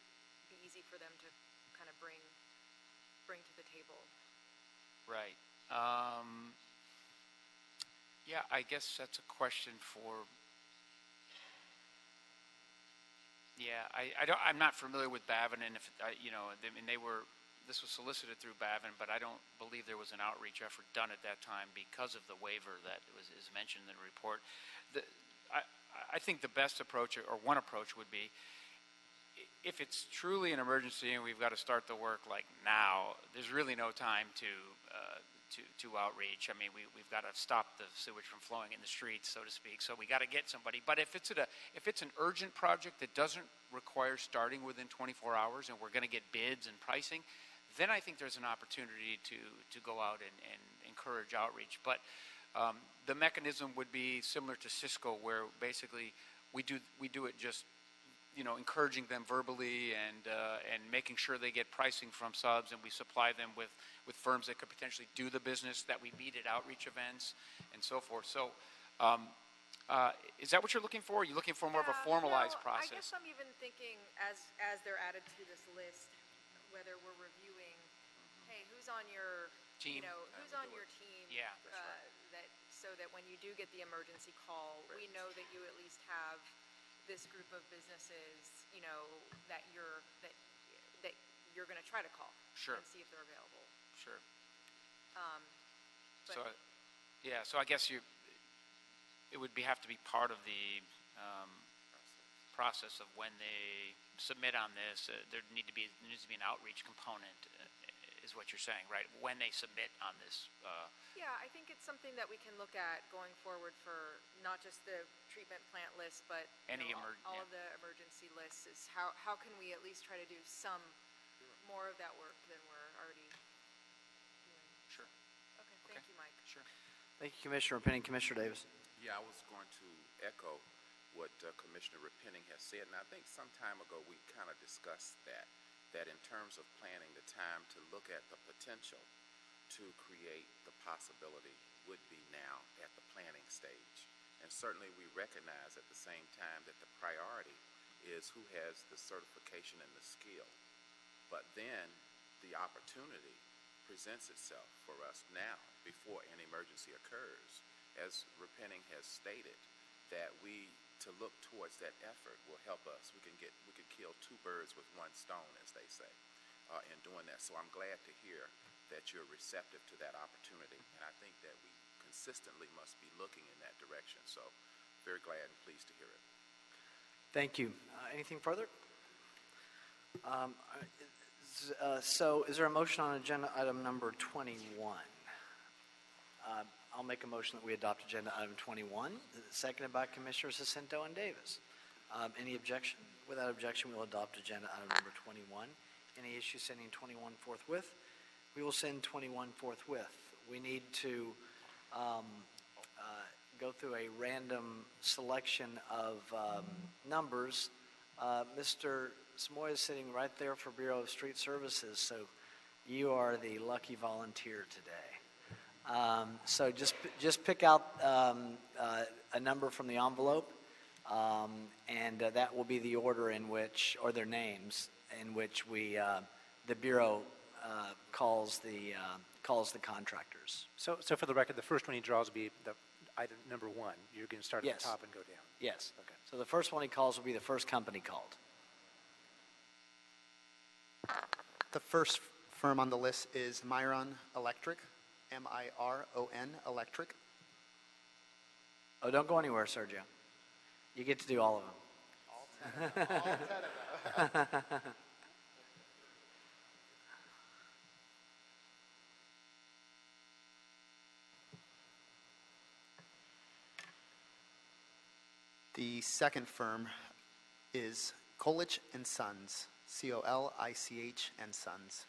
be easy for them to kind of bring to the table. Right. Yeah, I guess that's a question for. Yeah, I'm not familiar with Bavin, and this was solicited through Bavin, but I don't believe there was an outreach effort done at that time because of the waiver that is mentioned in the report. I think the best approach, or one approach, would be if it's truly an emergency and we've got to start the work like now, there's really no time to outreach. I mean, we've got to stop the sewage from flowing in the streets, so to speak. So we got to get somebody. But if it's an urgent project that doesn't require starting within 24 hours, and we're going to get bids and pricing, then I think there's an opportunity to go out and encourage outreach. But the mechanism would be similar to Cisco, where basically we do it just encouraging them verbally and making sure they get pricing from subs, and we supply them with firms that could potentially do the business that we meet at outreach events and so forth. So is that what you're looking for? Are you looking for more of a formalized process? I guess I'm even thinking as they're added to this list, whether we're reviewing, hey, who's on your team? Who's on your team? Yeah, that's right. So that when you do get the emergency call, we know that you at least have this group of businesses, that you're going to try to call. Sure. And see if they're available. Sure. So I guess it would have to be part of the process of when they submit on this. There needs to be an outreach component, is what you're saying, right? When they submit on this. Yeah, I think it's something that we can look at going forward for not just the treatment plant list, but all of the emergency lists. Is how can we at least try to do some more of that work than we're already doing? Sure. Okay, thank you, Mike. Sure. Thank you, Commissioner Repenning. Commissioner Davis. Yeah, I was going to echo what Commissioner Repenning has said, and I think some time ago we kind of discussed that in terms of planning, the time to look at the potential to create the possibility would be now at the planning stage. And certainly we recognize at the same time that the priority is who has the certification and the skill. But then the opportunity presents itself for us now before an emergency occurs. As Repenning has stated, that to look towards that effort will help us. We could kill 2 birds with 1 stone, as they say, in doing that. So I'm glad to hear that you're receptive to that opportunity, and I think that we consistently must be looking in that direction. So very glad and pleased to hear it. Thank you. Anything further? So is there a motion on agenda item number 21? I'll make a motion that we adopt agenda item 21, seconded by Commissioners Jacinto and Davis. Any objection? Without objection, we will adopt agenda item number 21. Any issue sending 21 forthwith? We will send 21 forthwith. We need to go through a random selection of numbers. Mr. Samoy is sitting right there for Bureau of Street Services, so you are the lucky volunteer today. So just pick out a number from the envelope, and that will be the order in which, or their names, in which we, the Bureau calls the contractors. So for the record, the first one he draws will be the item number 1. You're going to start at Yes. the top and go down. Yes. Okay. So the first one he calls will be the first company called. The first firm on the list is Myron Electric, M-I-R-O-N Electric. Oh, don't go anywhere, Sergio. You get to do all of them. All 10 of them. The second firm is Colich and Sons, C-O-L-I-C-H and Sons.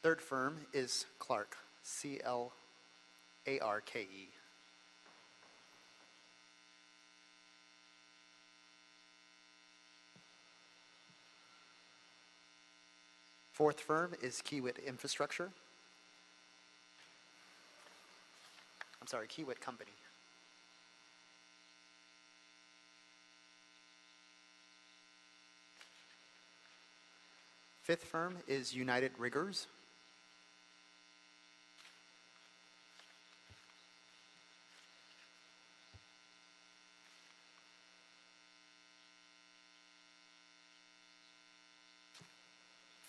Third firm is Clark, C-L-A-R-K-E. Fourth firm is Kiewit Infrastructure. I'm sorry, Kiewit Company. Fifth firm is United Riggers.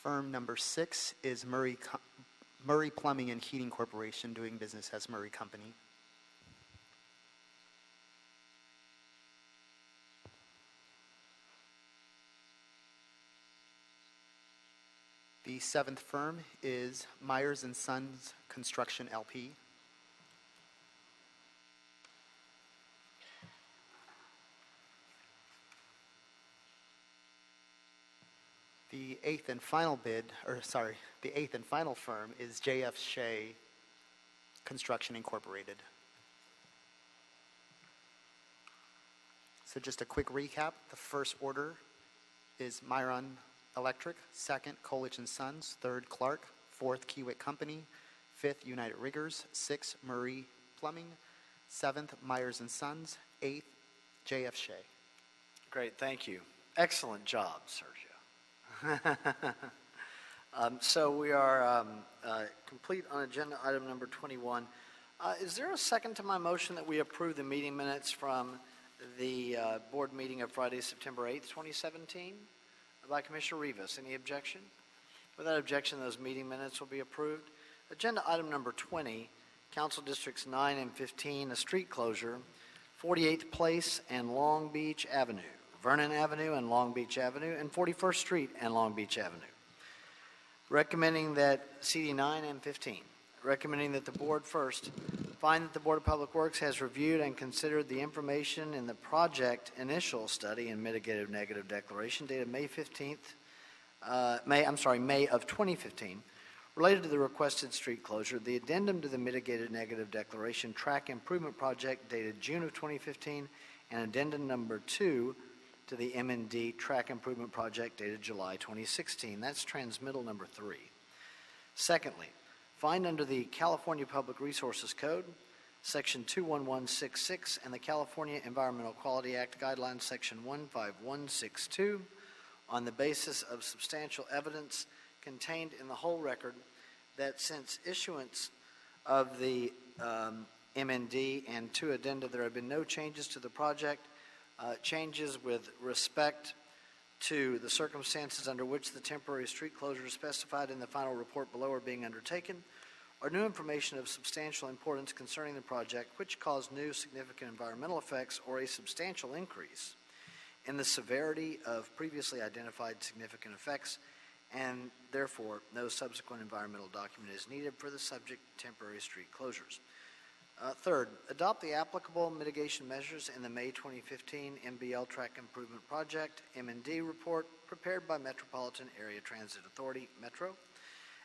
Firm number 6 is Murray Plumbing and Heating Corporation, doing business as Murray Company. The seventh firm is Myers & Sons Construction LP. The eighth and final firm is J.F. Shea Construction Incorporated. So just a quick recap. The first order is Myron Electric, second Colich and Sons, third Clark, fourth Kiewit Company, fifth United Riggers, sixth Murray Plumbing, seventh Myers and Sons, eighth J.F. Shea. Great, thank you. Excellent job, Sergio. So we are complete on agenda item number 21. Is there a second to my motion that we approve the meeting minutes from the board meeting of Friday, September 8th, 2017? By Commissioner Rivas. Any objection? Without objection, those meeting minutes will be approved. Agenda item number 20, Council Districts 9 and 15, a street closure, 48th Place and Long Beach Avenue, Vernon Avenue and Long Beach Avenue, and 41st Street and Long Beach Avenue. Recommending that CD 9 and 15, recommending that the board first find that the Board of Public Works has reviewed and considered the information in the project initial study and mitigated negative declaration dated May of 2015, related to the requested street closure, the addendum to the mitigated negative declaration track improvement project dated June of 2015, and addendum number 2 to the M&D track improvement project dated July 2016. That's transmittal number 3. Secondly, find under the California Public Resources Code, Section 21166, and the California Environmental Quality Act Guidelines, Section 15162, on the basis of substantial evidence contained in the whole record, that since issuance of the M&D and 2 addenda, there have been no changes to the project, changes with respect to the circumstances under which the temporary street closure is specified in the final report below are being undertaken, or new information of substantial importance concerning the project which cause new significant environmental effects or a substantial increase in the severity of previously identified significant effects, and therefore no subsequent environmental document is needed for the subject temporary street closures. Third, adopt the applicable mitigation measures in the May 2015 MBL Track Improvement Project M&D report prepared by Metropolitan Area Transit Authority, Metro,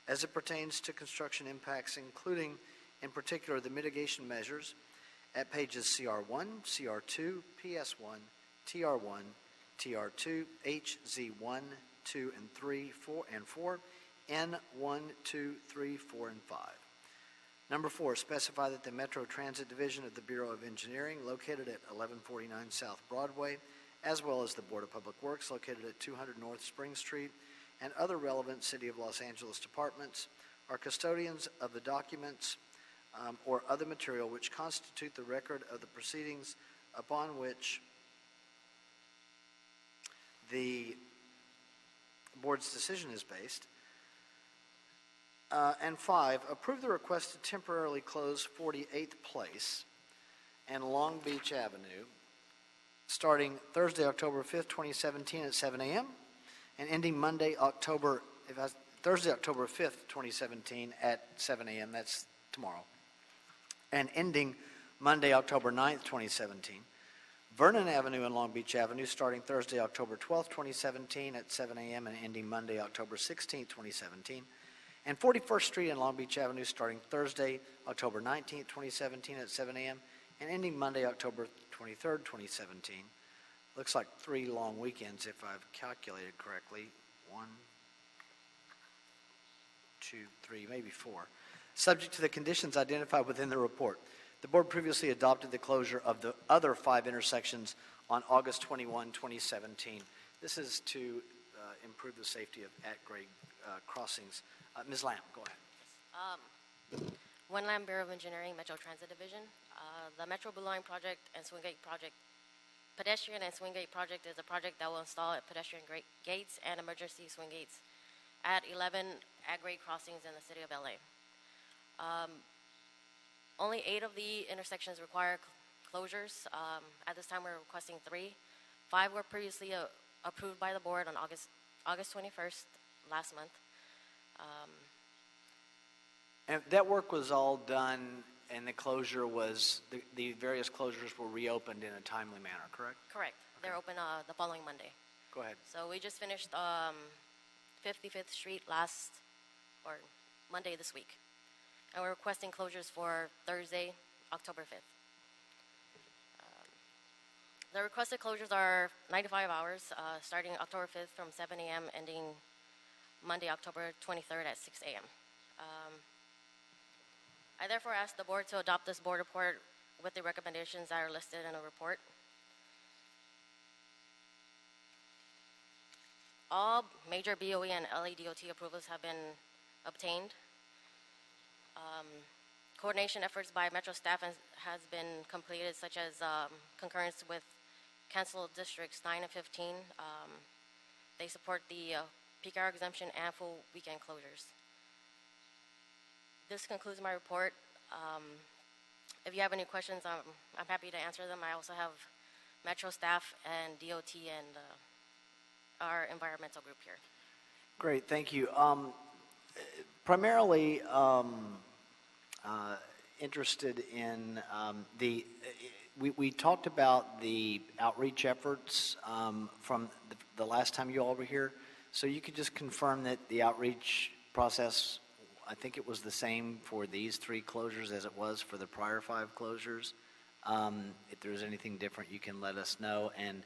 as it pertains to construction impacts, including, in particular, the mitigation measures at pages CR1, CR2, PS1, TR1, TR2, HZ1, 2, and 3, 4, and 4, N1, 2, 3, 4, and 5. Number 4, specify that the Metro Transit Division of the Bureau of Engineering, located at 1149 South Broadway, as well as the Board of Public Works, located at 200 North Spring Street, and other relevant City of Los Angeles departments, are custodians of the documents or other material which constitute the record of the proceedings upon which the board's decision is based. And 5, approve the request to temporarily close 48th Place and Long Beach Avenue starting Thursday, October 5th, 2017 at 7 a.m. and ending Thursday, October 5th, 2017 at 7 a.m. That's tomorrow. And ending Monday, October 9th, 2017. Vernon Avenue and Long Beach Avenue starting Thursday, October 12th, 2017 at 7 a.m. and ending Monday, October 16th, 2017. And 41st Street and Long Beach Avenue starting Thursday, October 19th, 2017 at 7 a.m. and ending Monday, October 23rd, 2017. Looks like 3 long weekends if I've calculated correctly. 1, 2, 3, maybe 4. Subject to the conditions identified within the report. The board previously adopted the closure of the other 5 intersections on August 21, 2017. This is to improve the safety of at-grade crossings. Ms. Lamb, go ahead. One Lamb, Bureau of Engineering, Metro Transit Division. The Metro Blue Line project and Swing Gate project, pedestrian and swing gate project is a project that will install pedestrian gates and emergency swing gates at 11 at-grade crossings in the city of LA. Only 8 of the intersections require closures. At this time, we're requesting 3. 5 were previously approved by the board on August 21st, last month. And that work was all done, and the closure was, the various closures were reopened in a timely manner, correct? Correct. Okay. They're open the following Monday. Go ahead. So we just finished 55th Street Monday this week. And we're requesting closures for Thursday, October 5th. The requested closures are 95 hours, starting October 5th from 7 a.m., ending Monday, October 23rd at 6 a.m. I therefore ask the board to adopt this board report with the recommendations that are listed in the report. All major BOE and LADOT approvals have been obtained. Coordination efforts by Metro staff has been completed, such as concurrence with canceled districts 9 and 15. They support the peak hour exemption and full weekend closures. This concludes my report. If you have any questions, I'm happy to answer them. I also have Metro staff and DOT and our environmental group here. Great, thank you. Primarily interested in we talked about the outreach efforts from the last time you all were here. So you could just confirm that the outreach process, I think it was the same for these 3 closures as it was for the prior 5 closures. If there's anything different, you can let us know. And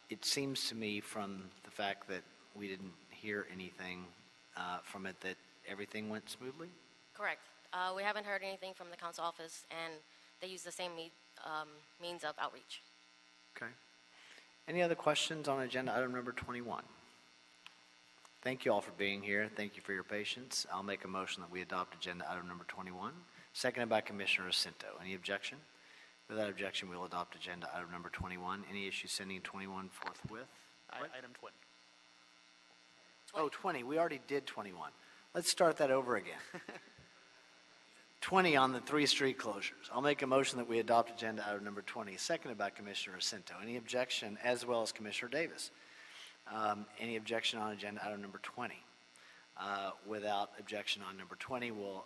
it seems to me from the fact that we didn't hear anything from it that everything went smoothly? Correct. We haven't heard anything from the council office, and they use the same means of outreach. Okay. Any other questions on agenda item number 21? Thank you all for being here. Thank you for your patience. I'll make a motion that we adopt agenda item number 21, seconded by Commissioner Jacinto. Any objection? Without objection, we'll adopt agenda item number 21. Any issue sending 21 forthwith? Item 20. Oh, 20. We already did 21. Let's start that over again. 20 on the 3 street closures. I'll make a motion that we adopt agenda item number 20, seconded by Commissioner Jacinto. Any objection, as well as Commissioner Davis? Any objection on agenda item number 20? Without objection on number 20, we'll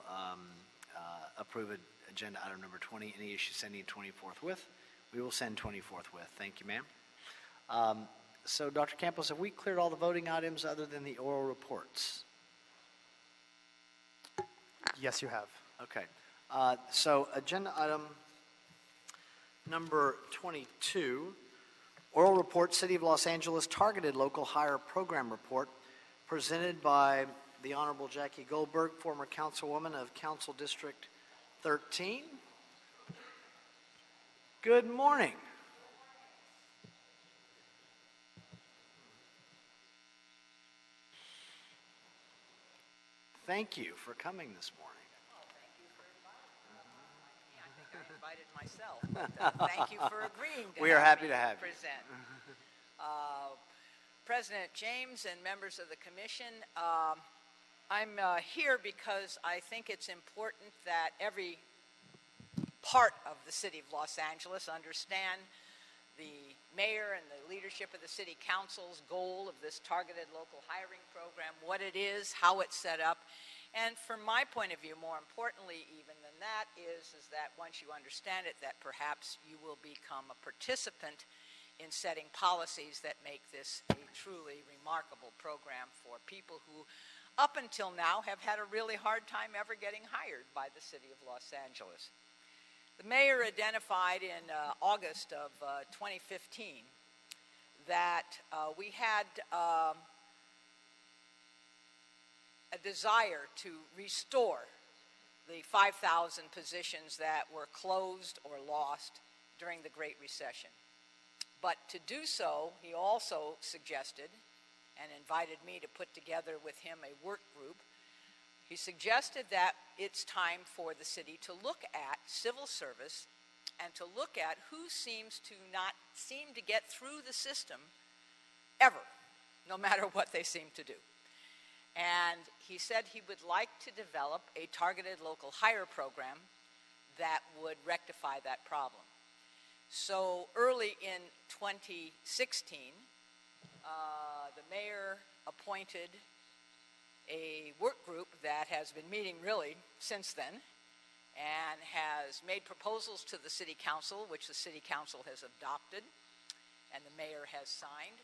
approve agenda item number 20. Any issue sending 20 forthwith? We will send 20 forthwith. Thank you, ma'am. So, Dr. Campos, have we cleared all the voting items other than the oral reports? Yes, you have. Okay. So, agenda item number 22, Oral report, City of Los Angeles Targeted Local Hire Program Report, presented by the Honorable Jackie Goldberg, former councilwoman of Council District 13. Good morning. Thank you for coming this morning. Invited myself, but thank you for agreeing to We are happy me to have you. present. President James and members of the commission, I'm here because I think it's important that every part of the city of Los Angeles understand the mayor and the leadership of the city council's goal of this targeted local hiring program, what it is, how it's set up. And from my point of view, more importantly even than that, is that once you understand it, that perhaps you will become a participant in setting policies that make this a truly remarkable program for people who, up until now, have had a really hard time ever getting hired by the city of Los Angeles. The mayor identified in August of 2015 that we had a desire to restore the 5,000 positions that were closed or lost during the Great Recession. But to do so, he also suggested and invited me to put together with him a work group. He suggested that it's time for the city to look at civil service and to look at who seems to not seem to get through the system ever, no matter what they seem to do. And he said he would like to develop a targeted local hire program that would rectify that problem. So early in 2016, the mayor appointed a work group that has been meeting really since then and has made proposals to the city council, which the city council has adopted and the mayor has signed,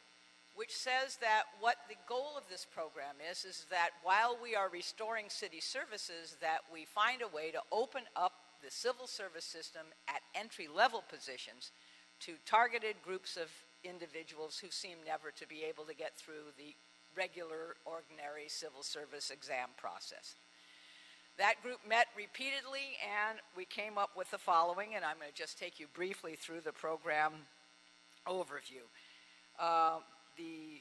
which says that what the goal of this program is that while we are restoring city services, that we find a way to open up the civil service system at entry-level positions to targeted groups of individuals who seem never to be able to get through the regular, ordinary civil service exam process. That group met repeatedly, and we came up with the following, and I'm going to just take you briefly through the program overview. The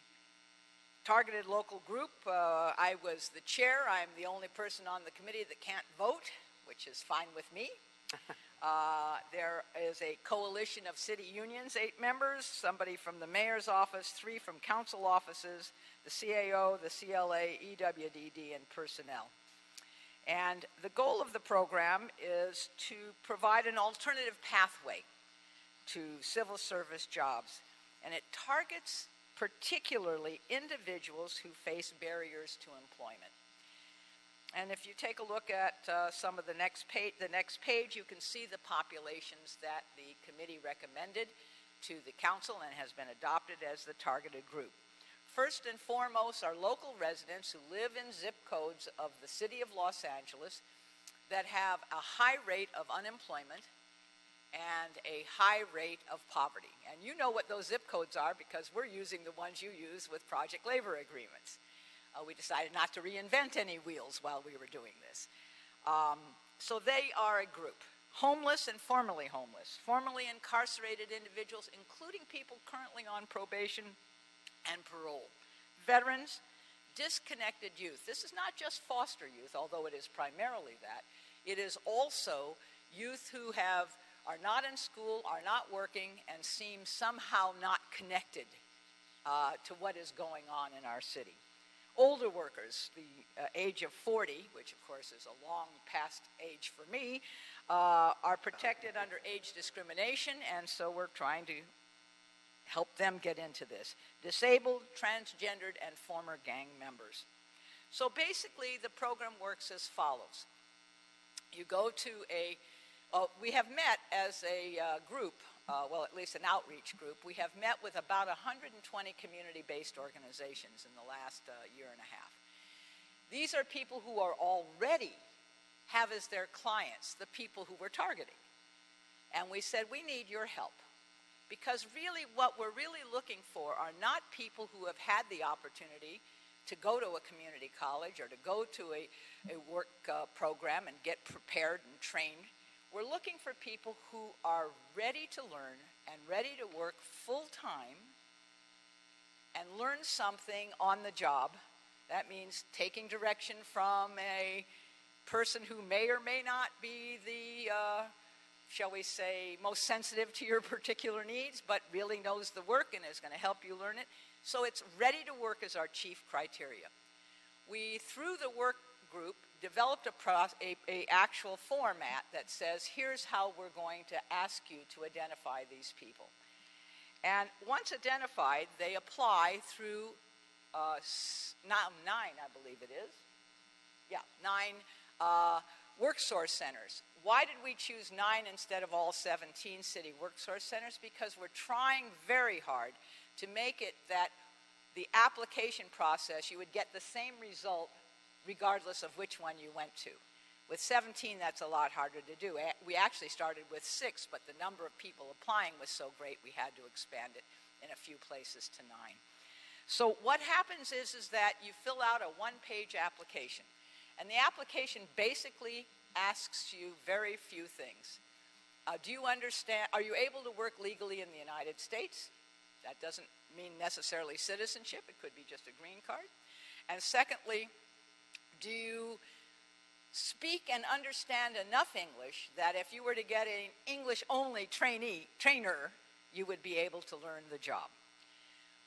targeted local group, I was the chair. I'm the only person on the committee that can't vote, which is fine with me. There is a coalition of city unions, 8 members, somebody from the mayor's office, 3 from council offices, the CAO, the CLA, EWDD, and personnel. And the goal of the program is to provide an alternative pathway to civil service jobs. And it targets particularly individuals who face barriers to employment. And if you take a look at some of the next page, you can see the populations that the committee recommended to the council and has been adopted as the targeted group. First and foremost are local residents who live in zip codes of the city of Los Angeles that have a high rate of unemployment and a high rate of poverty. And you know what those zip codes are because we're using the ones you use with project labor agreements. We decided not to reinvent any wheels while we were doing this. So they are a group, homeless and formerly homeless, formerly incarcerated individuals, including people currently on probation and parole, veterans, disconnected youth. This is not just foster youth, although it is primarily that. It is also youth who are not in school, are not working, and seem somehow not connected to what is going on in our city. Older workers, the age of 40, which of course is a long past age for me, are protected under age discrimination, and so we're trying to help them get into this. Disabled, transgendered, and former gang members. So basically the program works as follows. You go to we have met as a group, well, at least an outreach group. We have met with about 120 community-based organizations in the last year and a half. These are people who are already have as their clients the people who we're targeting. And we said, we need your help. because really what we're really looking for are not people who have had the opportunity to go to a community college or to go to a work program and get prepared and trained. We're looking for people who are ready to learn and ready to work full-time and learn something on the job. That means taking direction from a person who may or may not be the, shall we say, most sensitive to your particular needs, but really knows the work and is going to help you learn it. So it's ready to work as our chief criteria. We, through the work group, developed a actual format that says, here's how we're going to ask you to identify these people. And once identified, they apply through now 9, I believe it is. Yeah, 9 work source centers. Why did we choose 9 instead of all 17 city work source centers? Because we're trying very hard to make it that the application process, you would get the same result regardless of which one you went to. With 17, that's a lot harder to do. We actually started with 6, but the number of people applying was so great we had to expand it in a few places to 9. So what happens is that you fill out a one-page application. And the application basically asks you very few things. Do you understand, are you able to work legally in the United States? That doesn't mean necessarily citizenship. It could be just a green card. And secondly, do you speak and understand enough English that if you were to get an English-only trainer, you would be able to learn the job?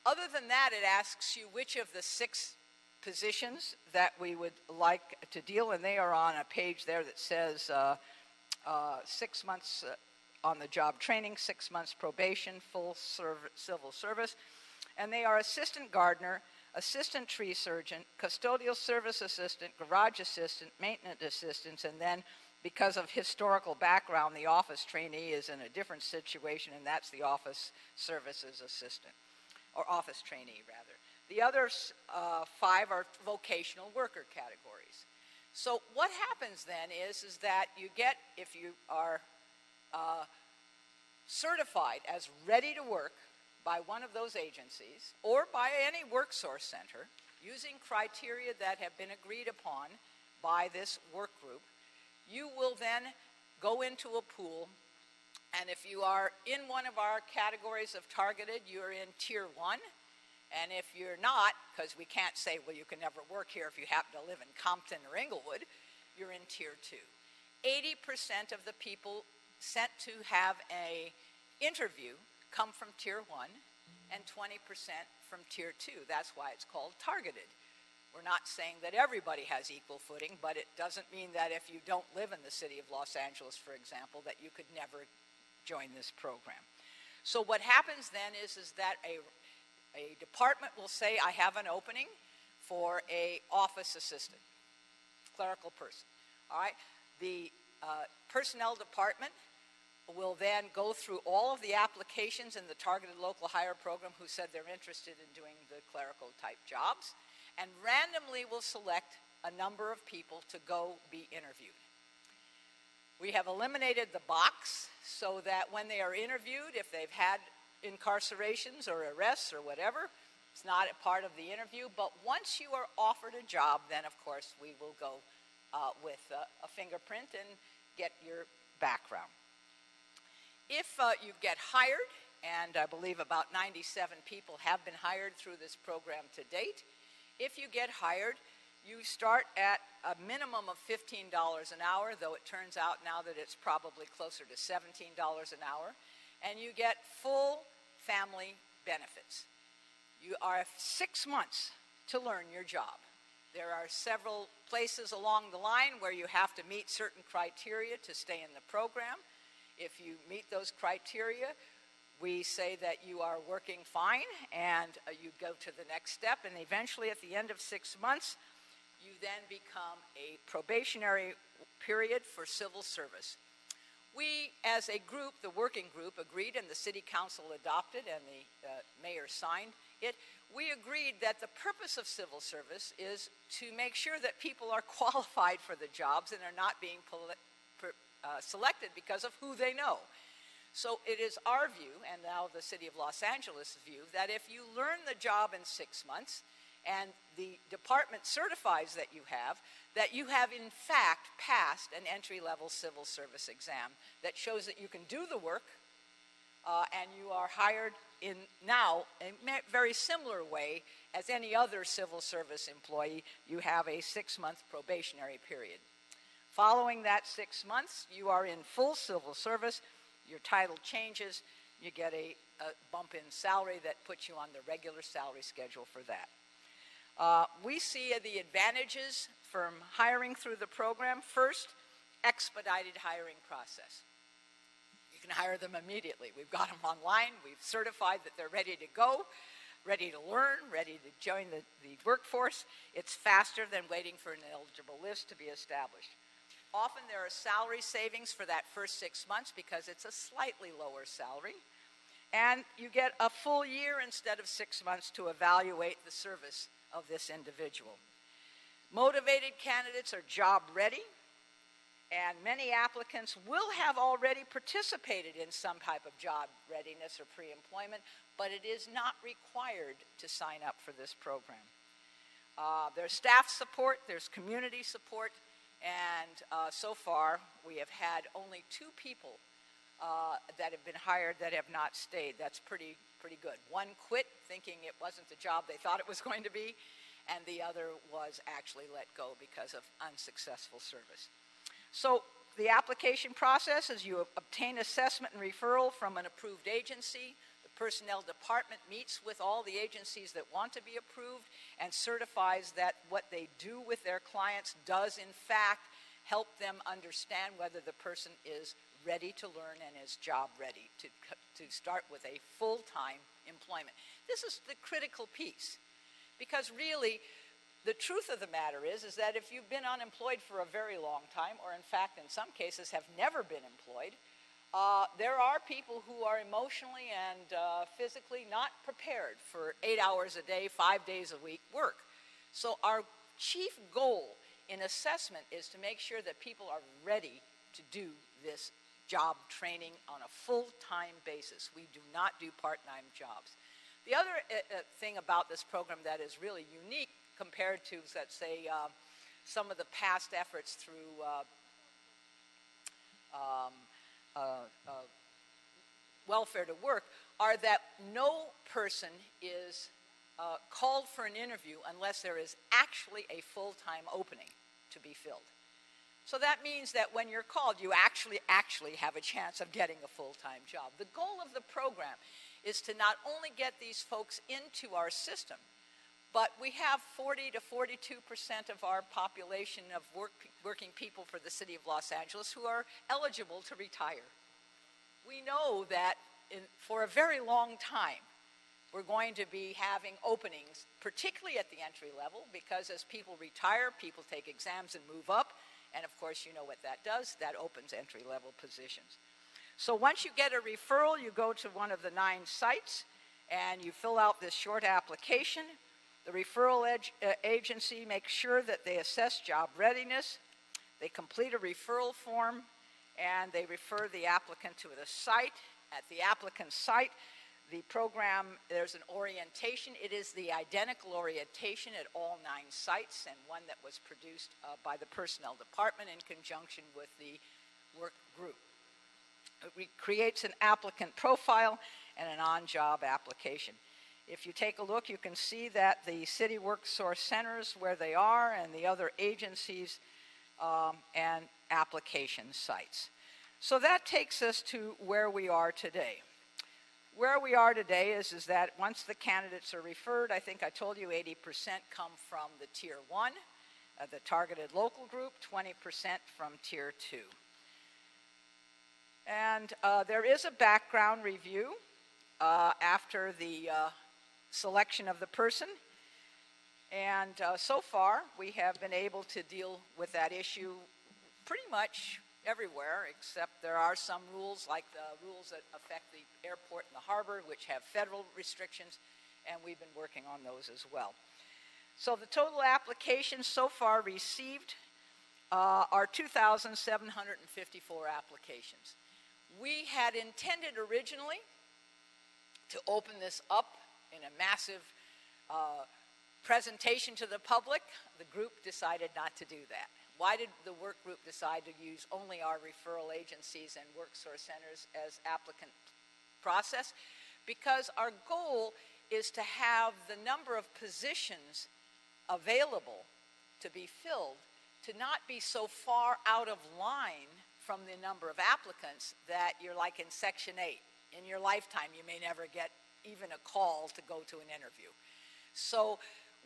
Other than that, it asks you which of the 6 positions that we would like to deal, and they are on a page there that says 6 months on the job training, 6 months probation, full civil service, and they are assistant gardener, assistant tree surgeon, custodial service assistant, garage assistant, maintenance assistants, and then because of historical background, the office trainee is in a different situation, and that's the office services assistant, or office trainee rather. The other 5 are vocational worker categories. So what happens then is that you get, if you are certified as ready to work by one of those agencies or by any work source center using criteria that have been agreed upon by this work group, you will then go into a pool, and if you are in one of our categories of targeted, you're in tier 1. And if you're not, because we can't say, well, you can never work here if you happen to live in Compton or Inglewood, you're in tier 2. 80% of the people sent to have an interview come from tier 1 and 20% from tier 2. That's why it's called targeted. We're not saying that everybody has equal footing, but it doesn't mean that if you don't live in the city of Los Angeles, for example, that you could never join this program. So what happens then is that a department will say, I have an opening for an office assistant, clerical person. All right? The personnel department will then go through all of the applications in the targeted local hire program who said they're interested in doing the clerical type jobs, and randomly will select a number of people to go be interviewed. We have eliminated the box so that when they are interviewed, if they've had incarcerations or arrests or whatever, it's not a part of the interview. But once you are offered a job, then of course we will go with a fingerprint and get your background. If you get hired, and I believe about 97 people have been hired through this program to date, if you get hired, you start at a minimum of $15 an hour, though it turns out now that it's probably closer to $17 an hour, and you get full family benefits. You have 6 months to learn your job. There are several places along the line where you have to meet certain criteria to stay in the program. If you meet those criteria, we say that you are working fine, and you go to the next step, and eventually at the end of 6 months, you then become a probationary period for civil service. We, as a group, the working group, agreed, and the city council adopted, and the mayor signed it. We agreed that the purpose of civil service is to make sure that people are qualified for the jobs and are not being selected because of who they know. So it is our view, and now the City of Los Angeles' view, that if you learn the job in 6 months and the department certifies that you have in fact passed an entry-level civil service exam that shows that you can do the work, and you are hired in now a very similar way as any other civil service employee. You have a 6-month probationary period. Following that 6 months, you are in full civil service. Your title changes. You get a bump in salary that puts you on the regular salary schedule for that. We see the advantages from hiring through the program. First, expedited hiring process. You can hire them immediately. We've got them online. We've certified that they're ready to go, ready to learn, ready to join the workforce. It's faster than waiting for an eligible list to be established. Often there are salary savings for that first 6 months because it's a slightly lower salary. And you get a full year instead of 6 months to evaluate the service of this individual. Motivated candidates are job ready, and many applicants will have already participated in some type of job readiness or pre-employment, but it is not required to sign up for this program. There's staff support, there's community support, and so far we have had only 2 people that have been hired that have not stayed. That's pretty good. One quit thinking it wasn't the job they thought it was going to be, and the other was actually let go because of unsuccessful service. So the application process is you obtain assessment and referral from an approved agency. The personnel department meets with all the agencies that want to be approved and certifies that what they do with their clients does in fact help them understand whether the person is ready to learn and is job ready to start with a full-time employment. This is the critical piece, because really the truth of the matter is that if you've been unemployed for a very long time, or in fact in some cases have never been employed, there are people who are emotionally and physically not prepared for 8 hours a day, 5 days a week work. So our chief goal in assessment is to make sure that people are ready to do this job training on a full-time basis. We do not do part-time jobs. The other thing about this program that is really unique compared to, let's say, some of the past efforts through welfare to work are that no person is called for an interview unless there is actually a full-time opening to be filled. So that means that when you're called, you actually have a chance of getting a full-time job. The goal of the program is to not only get these folks into our system, but we have 40 to 42% of our population of working people for the City of Los Angeles who are eligible to retire. We know that for a very long time, we're going to be having openings, particularly at the entry level, because as people retire, people take exams and move up. And of course, you know what that does. That opens entry-level positions. So once you get a referral, you go to one of the 9 sites and you fill out this short application. The referral agency makes sure that they assess job readiness. They complete a referral form and they refer the applicant to the site. At the applicant's site, the program, there's an orientation. It is the identical orientation at all 9 sites, and one that was produced by the personnel department in conjunction with the work group. It creates an applicant profile and an on-job application. If you take a look, you can see that the city workforce centers where they are and the other agencies and application sites. So that takes us to where we are today. Where we are today is that once the candidates are referred, I think I told you 80% come from the Tier 1, the targeted local group, 20% from Tier 2. And there is a background review after the selection of the person. And so far, we have been able to deal with that issue pretty much everywhere, except there are some rules, like the rules that affect the airport and the harbor, which have federal restrictions, and we've been working on those as well. So the total applications so far received are 2,754 applications. We had intended originally to open this up in a massive presentation to the public. The group decided not to do that. Why did the work group decide to use only our referral agencies and work source centers as applicant process? Because our goal is to have the number of positions available to be filled to not be so far out of line from the number of applicants that you're like in Section 8. In your lifetime, you may never get even a call to go to an interview. So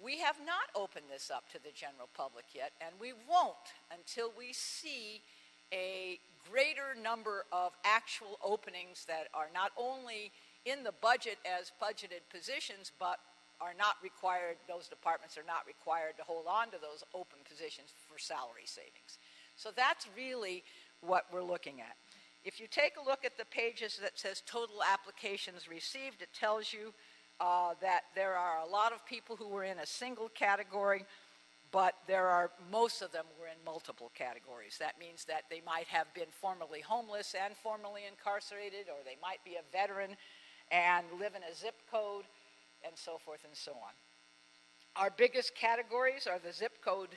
we have not opened this up to the general public yet, and we won't until we see a greater number of actual openings that are not only in the budget as budgeted positions, but are not required, those departments are not required to hold on to those open positions for salary savings. So that's really what we're looking at. If you take a look at the pages that says total applications received, it tells you that there are a lot of people who were in a single category, but most of them were in multiple categories. That means that they might have been formerly homeless and formerly incarcerated, or they might be a veteran and live in a zip code, and so forth and so on. Our biggest categories are the zip code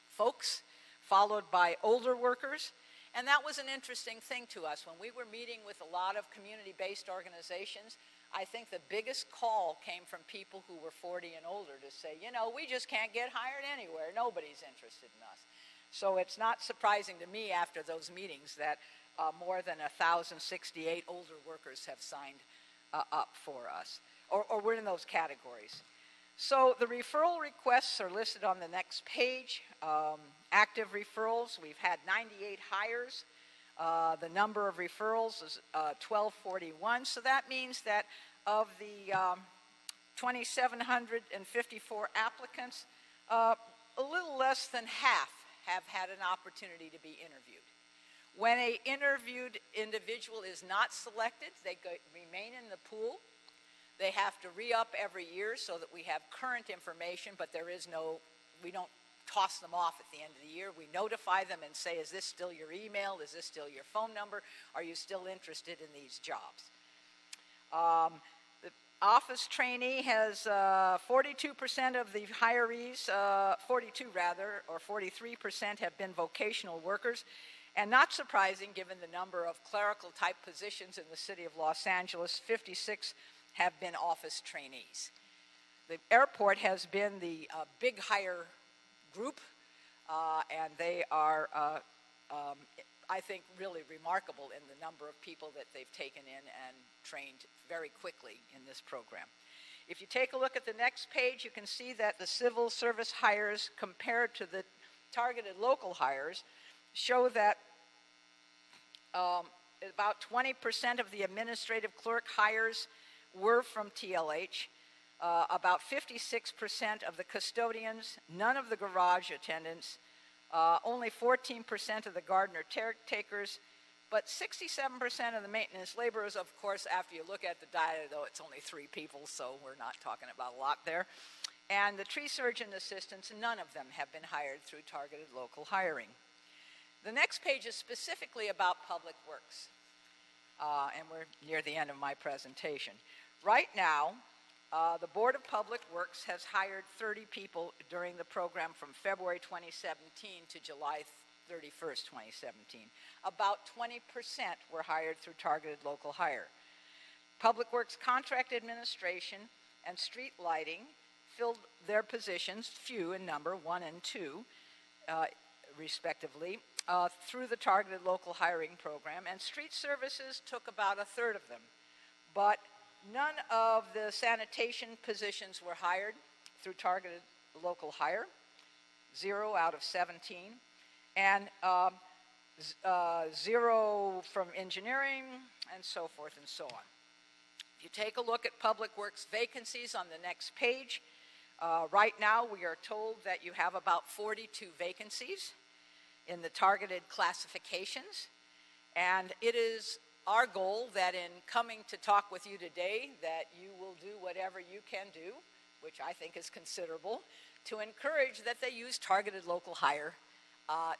folks, followed by older workers. And that was an interesting thing to us. When we were meeting with a lot of community-based organizations, I think the biggest call came from people who were 40 and older to say, you know, we just can't get hired anywhere. Nobody's interested in us. So it's not surprising to me after those meetings that more than 1,068 older workers have signed up for us, or we're in those categories. So the referral requests are listed on the next page. Active referrals, we've had 98 hires. The number of referrals is 1,241. So that means that of the 2,754 applicants, a little less than half have had an opportunity to be interviewed. When an interviewed individual is not selected, they remain in the pool. They have to re-up every year so that we have current information, but we don't toss them off at the end of the year. We notify them and say, is this still your email? Is this still your phone number? Are you still interested in these jobs? The office trainee has 42% of the hirees, 42 rather, or 43% have been vocational workers. And not surprising, given the number of clerical type positions in the city of Los Angeles, 56 have been office trainees. The airport has been the big hire group, and they are, I think, really remarkable in the number of people that they've taken in and trained very quickly in this program. If you take a look at the next page, you can see that the civil service hires compared to the targeted local hires show that about 20% of the administrative clerk hires were from TLH, about 56% of the custodians, none of the garage attendants, only 14% of the gardener takers, but 67% of the maintenance laborers. Of course, after you look at the data, though, it's only 3 people, so we're not talking about a lot there. And the tree surgeon assistants, none of them have been hired through targeted local hiring. The next page is specifically about public works, and we're near the end of my presentation. Right now, the Board of Public Works has hired 30 people during the program from February 2017 to July 31st, 2017. About 20% were hired through targeted local hire. Public Works Contract Administration and Street Lighting filled their positions, few in number, 1 and 2, respectively, through the targeted local hiring program, and street services took about a third of them. But none of the sanitation positions were hired through targeted local hire, 0 out of 17, and 0 from engineering, and so forth and so on. If you take a look at Public Works vacancies on the next page, right now we are told that you have about 42 vacancies in the targeted classifications, and it is our goal that in coming to talk with you today that you will do whatever you can do, which I think is considerable, to encourage that they use targeted local hire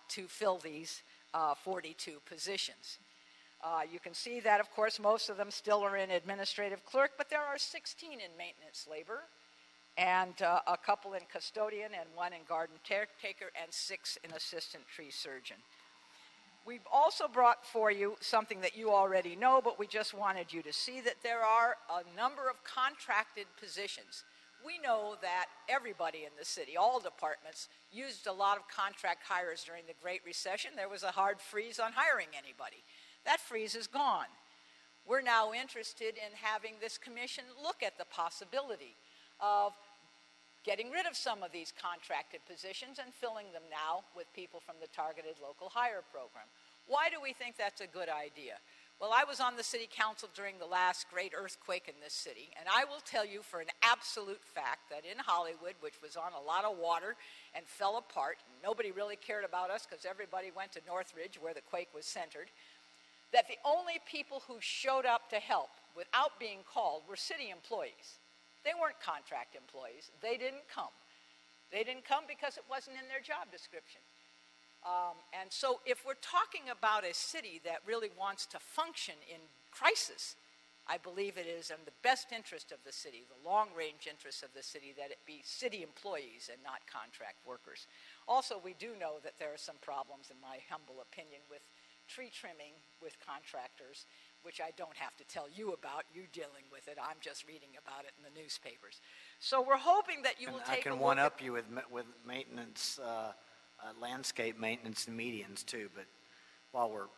to fill these 42 positions. You can see that, of course, most of them still are in administrative clerk, but there are 16 in maintenance labor, and a couple in custodian, and 1 in garden caretaker, and 6 in assistant tree surgeon. We've also brought for you something that you already know, but we just wanted you to see that there are a number of contracted positions. We know that everybody in the city, all departments, used a lot of contract hires during the Great Recession. There was a hard freeze on hiring anybody. That freeze is gone. We're now interested in having this commission look at the possibility of getting rid of some of these contracted positions and filling them now with people from the Targeted Local Hire Program. Why do we think that's a good idea? Well, I was on the city council during the last great earthquake in this city, and I will tell you for an absolute fact that in Hollywood, which was on a lot of water and fell apart, and nobody really cared about us because everybody went to Northridge where the quake was centered, that the only people who showed up to help without being called were city employees. They weren't contract employees. They didn't come. They didn't come because it wasn't in their job description. And so if we're talking about a city that really wants to function in crisis, I believe it is in the best interest of the city, the long-range interest of the city, that it be city employees and not contract workers. Also, we do know that there are some problems, in my humble opinion, with tree trimming with contractors, which I don't have to tell you about. You dealing with it. I'm just reading about it in the newspapers. So we're hoping that you will take a look. I can one-up you with maintenance, landscape maintenance and medians too, but while we're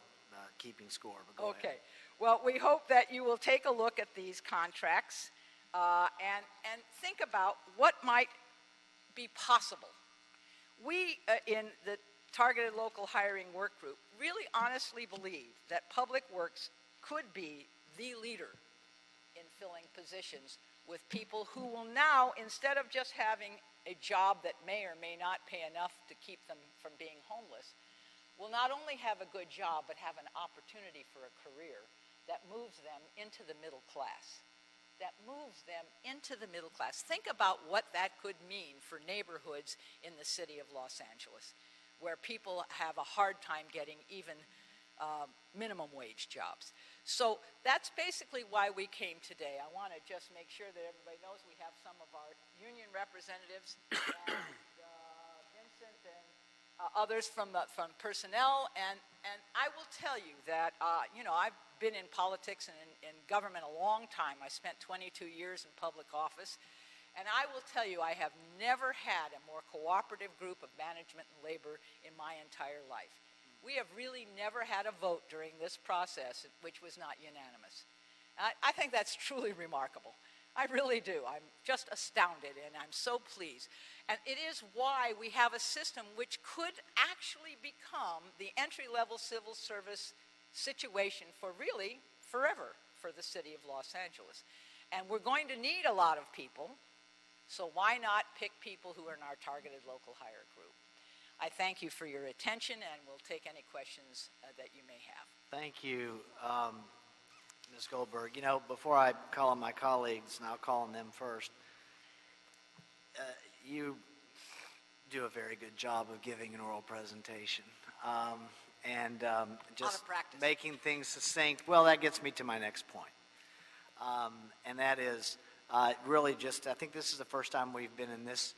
keeping score. But go okay. ahead. Well, we hope that you will take a look at these contracts and think about what might be possible. We, in the Targeted Local Hiring Work Group, really honestly believe that Public Works could be the leader in filling positions with people who will now, instead of just having a job that may or may not pay enough to keep them from being homeless, will not only have a good job, but have an opportunity for a career that moves them into the middle class. That moves them into the middle class. Think about what that could mean for neighborhoods in the city of Los Angeles, where people have a hard time getting even minimum wage jobs. So that's basically why we came today. I want to just make sure that everybody knows we have some of our union representatives, and Vincent and others from personnel, and I will tell you that, I've been in politics and in government a long time. I spent 22 years in public office, and I will tell you I have never had a more cooperative group of management and labor in my entire life. We have really never had a vote during this process which was not unanimous. I think that's truly remarkable. I really do. I'm just astounded, and I'm so pleased. And it is why we have a system which could actually become the entry-level civil service situation for really forever for the city of Los Angeles. And we're going to need a lot of people, so why not pick people who are in our Targeted Local Hire Group? I thank you for your attention, and we'll take any questions that you may have. Thank you, Ms. Goldberg. Before I call on my colleagues, and I'll call on them first, you do a very good job of giving an oral presentation. Just making things succinct. Well, that gets me to my next point. And that is really just, I think this is the first time we've been in this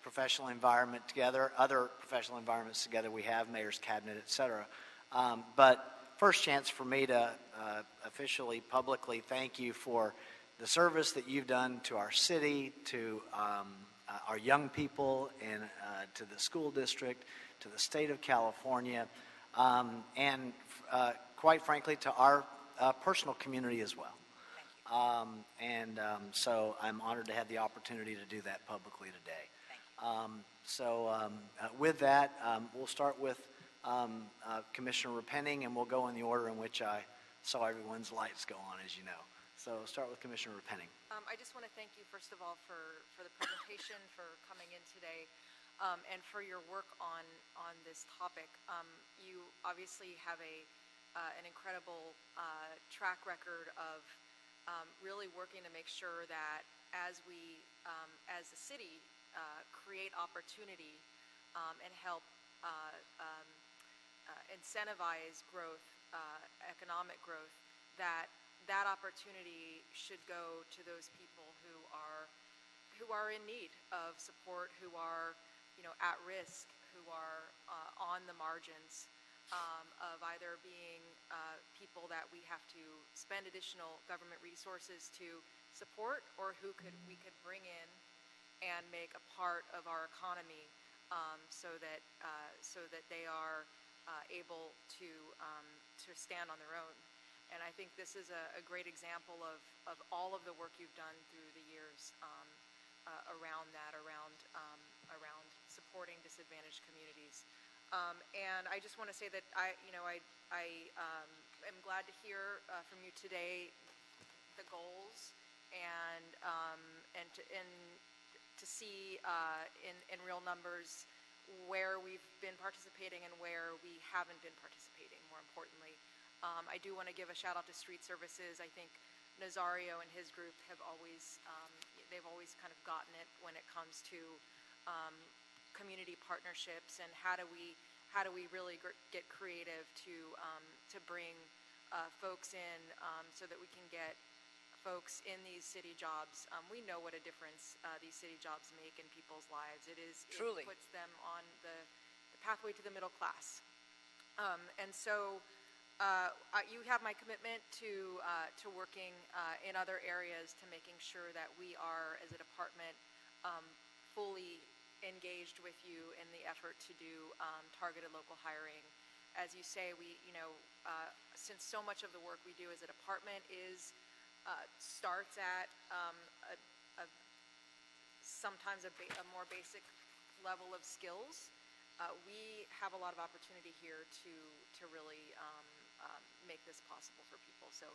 professional environment together. Other professional environments together we have, mayor's cabinet, et cetera. But first chance for me to officially, publicly thank you for the service that you've done to our city, to our young people, and to the school district, to the state of California, and quite frankly to our personal community as well. So I'm honored to have the opportunity to do that publicly today. With that, we'll start with Commissioner Repenning, and we'll go in the order in which I saw everyone's lights go on, as you know. So start with Commissioner Repenning. I just want to thank you, first of all, for the presentation, for coming in today, and for your work on this topic. You obviously have an incredible track record of really working to make sure that as we, as a city, create opportunity and help incentivize growth economic growth, that opportunity should go to those people who are in need of support, who are, at risk, who are on the margins of either being people that we have to spend additional government resources to support, or who we could bring in and make a part of our economy, so that they are able to stand on their own. And I think this is a great example of all of the work you've done through the years around that, around supporting disadvantaged communities. And I just want to say that I am glad to hear from you today the goals, and to see in real numbers where we've been participating and where we haven't been participating, more importantly. I do want to give a shout out to Street Services. I think Nazario and his group have always, they've always kind of gotten it when it comes to community partnerships, and how do we really get creative to bring folks in, so that we can get folks in these city jobs. We know what a difference these city jobs make in people's lives. Truly. It puts them on the pathway to the middle class. And so you have my commitment to working in other areas, to making sure that we are, as a department, fully engaged with you in the effort to do targeted local hiring. As you say, since so much of the work we do as a department starts at sometimes a more basic level of skills, we have a lot of opportunity here to really make this possible for people. So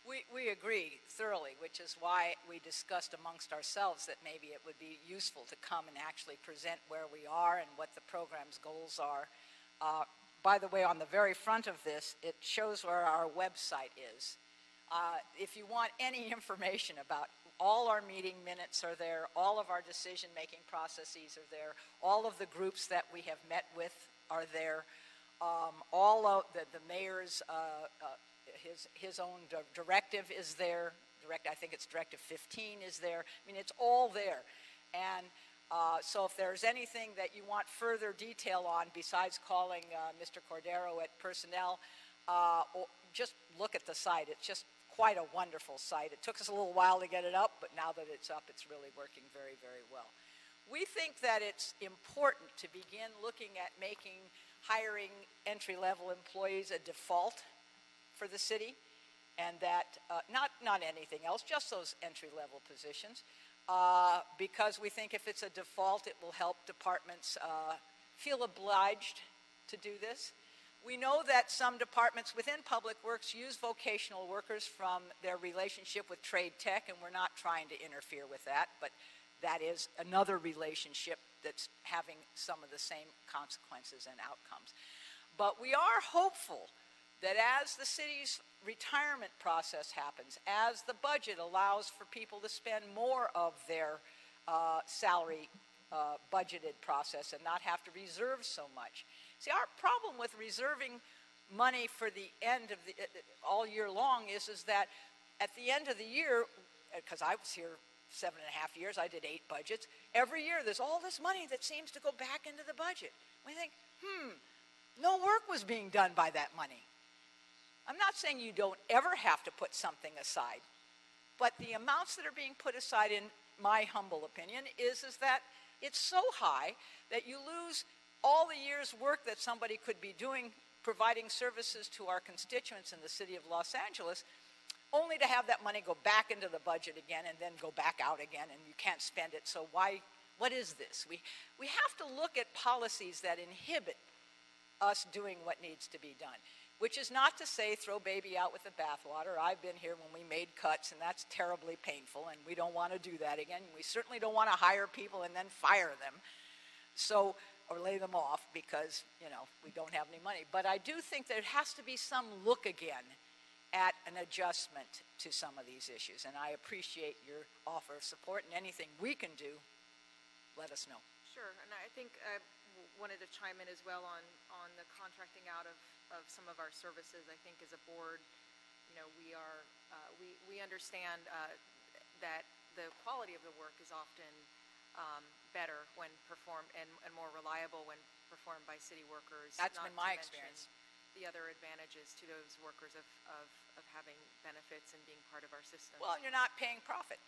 we agree thoroughly, which is why we discussed amongst ourselves that maybe it would be useful to come and actually present where we are and what the program's goals are. By the way, on the very front of this, it shows where our website is. If you want any information about, all our meeting minutes are there, all of our decision-making processes are there, all of the groups that we have met with are there, all of the mayor's, his own directive is there, I think it's Directive 15 is there. I mean, it's all there. And so if there's anything that you want further detail on besides calling Mr. Cordero at Personnel, just look at the site. It's just quite a wonderful site. It took us a little while to get it up, but now that it's up, it's really working very, very well. We think that it's important to begin looking at making hiring entry-level employees a default for the city, and that not anything else, just those entry-level positions, because we think if it's a default, it will help departments feel obliged to do this. We know that some departments within Public Works use vocational workers from their relationship with Trade Tech, and we're not trying to interfere with that, but that is another relationship that's having some of the same consequences and outcomes. But we are hopeful that as the city's retirement process happens, as the budget allows for people to spend more of their salary budgeted process and not have to reserve so much. See, our problem with reserving money for the end of the all year long is that at the end of the year, because I was here 7.5 years, I did 8 budgets. Every year there's all this money that seems to go back into the budget. We think, no work was being done by that money. I'm not saying you don't ever have to put something aside, but the amounts that are being put aside, in my humble opinion, is that it's so high that you lose all the year's work that somebody could be doing, providing services to our constituents in the city of Los Angeles, only to have that money go back into the budget again and then go back out again, and you can't spend it. So what is this? We have to look at policies that inhibit us doing what needs to be done, which is not to say throw baby out with the bathwater. I've been here when we made cuts, and that's terribly painful, and we don't want to do that again. We certainly don't want to hire people and then fire them, or lay them off because, we don't have any money. But I do think there has to be some look again at an adjustment to some of these issues, and I appreciate your offer of support, and anything we can do, let us know. Sure, and I think wanted to chime in as well on the contracting out of some of our services. I think as a board, we understand that the quality of the work is often better when performed and more reliable when performed by city workers. That's not been my to mention experience. The other advantages to those workers of having benefits and being part of our system. Well, you're not paying profit.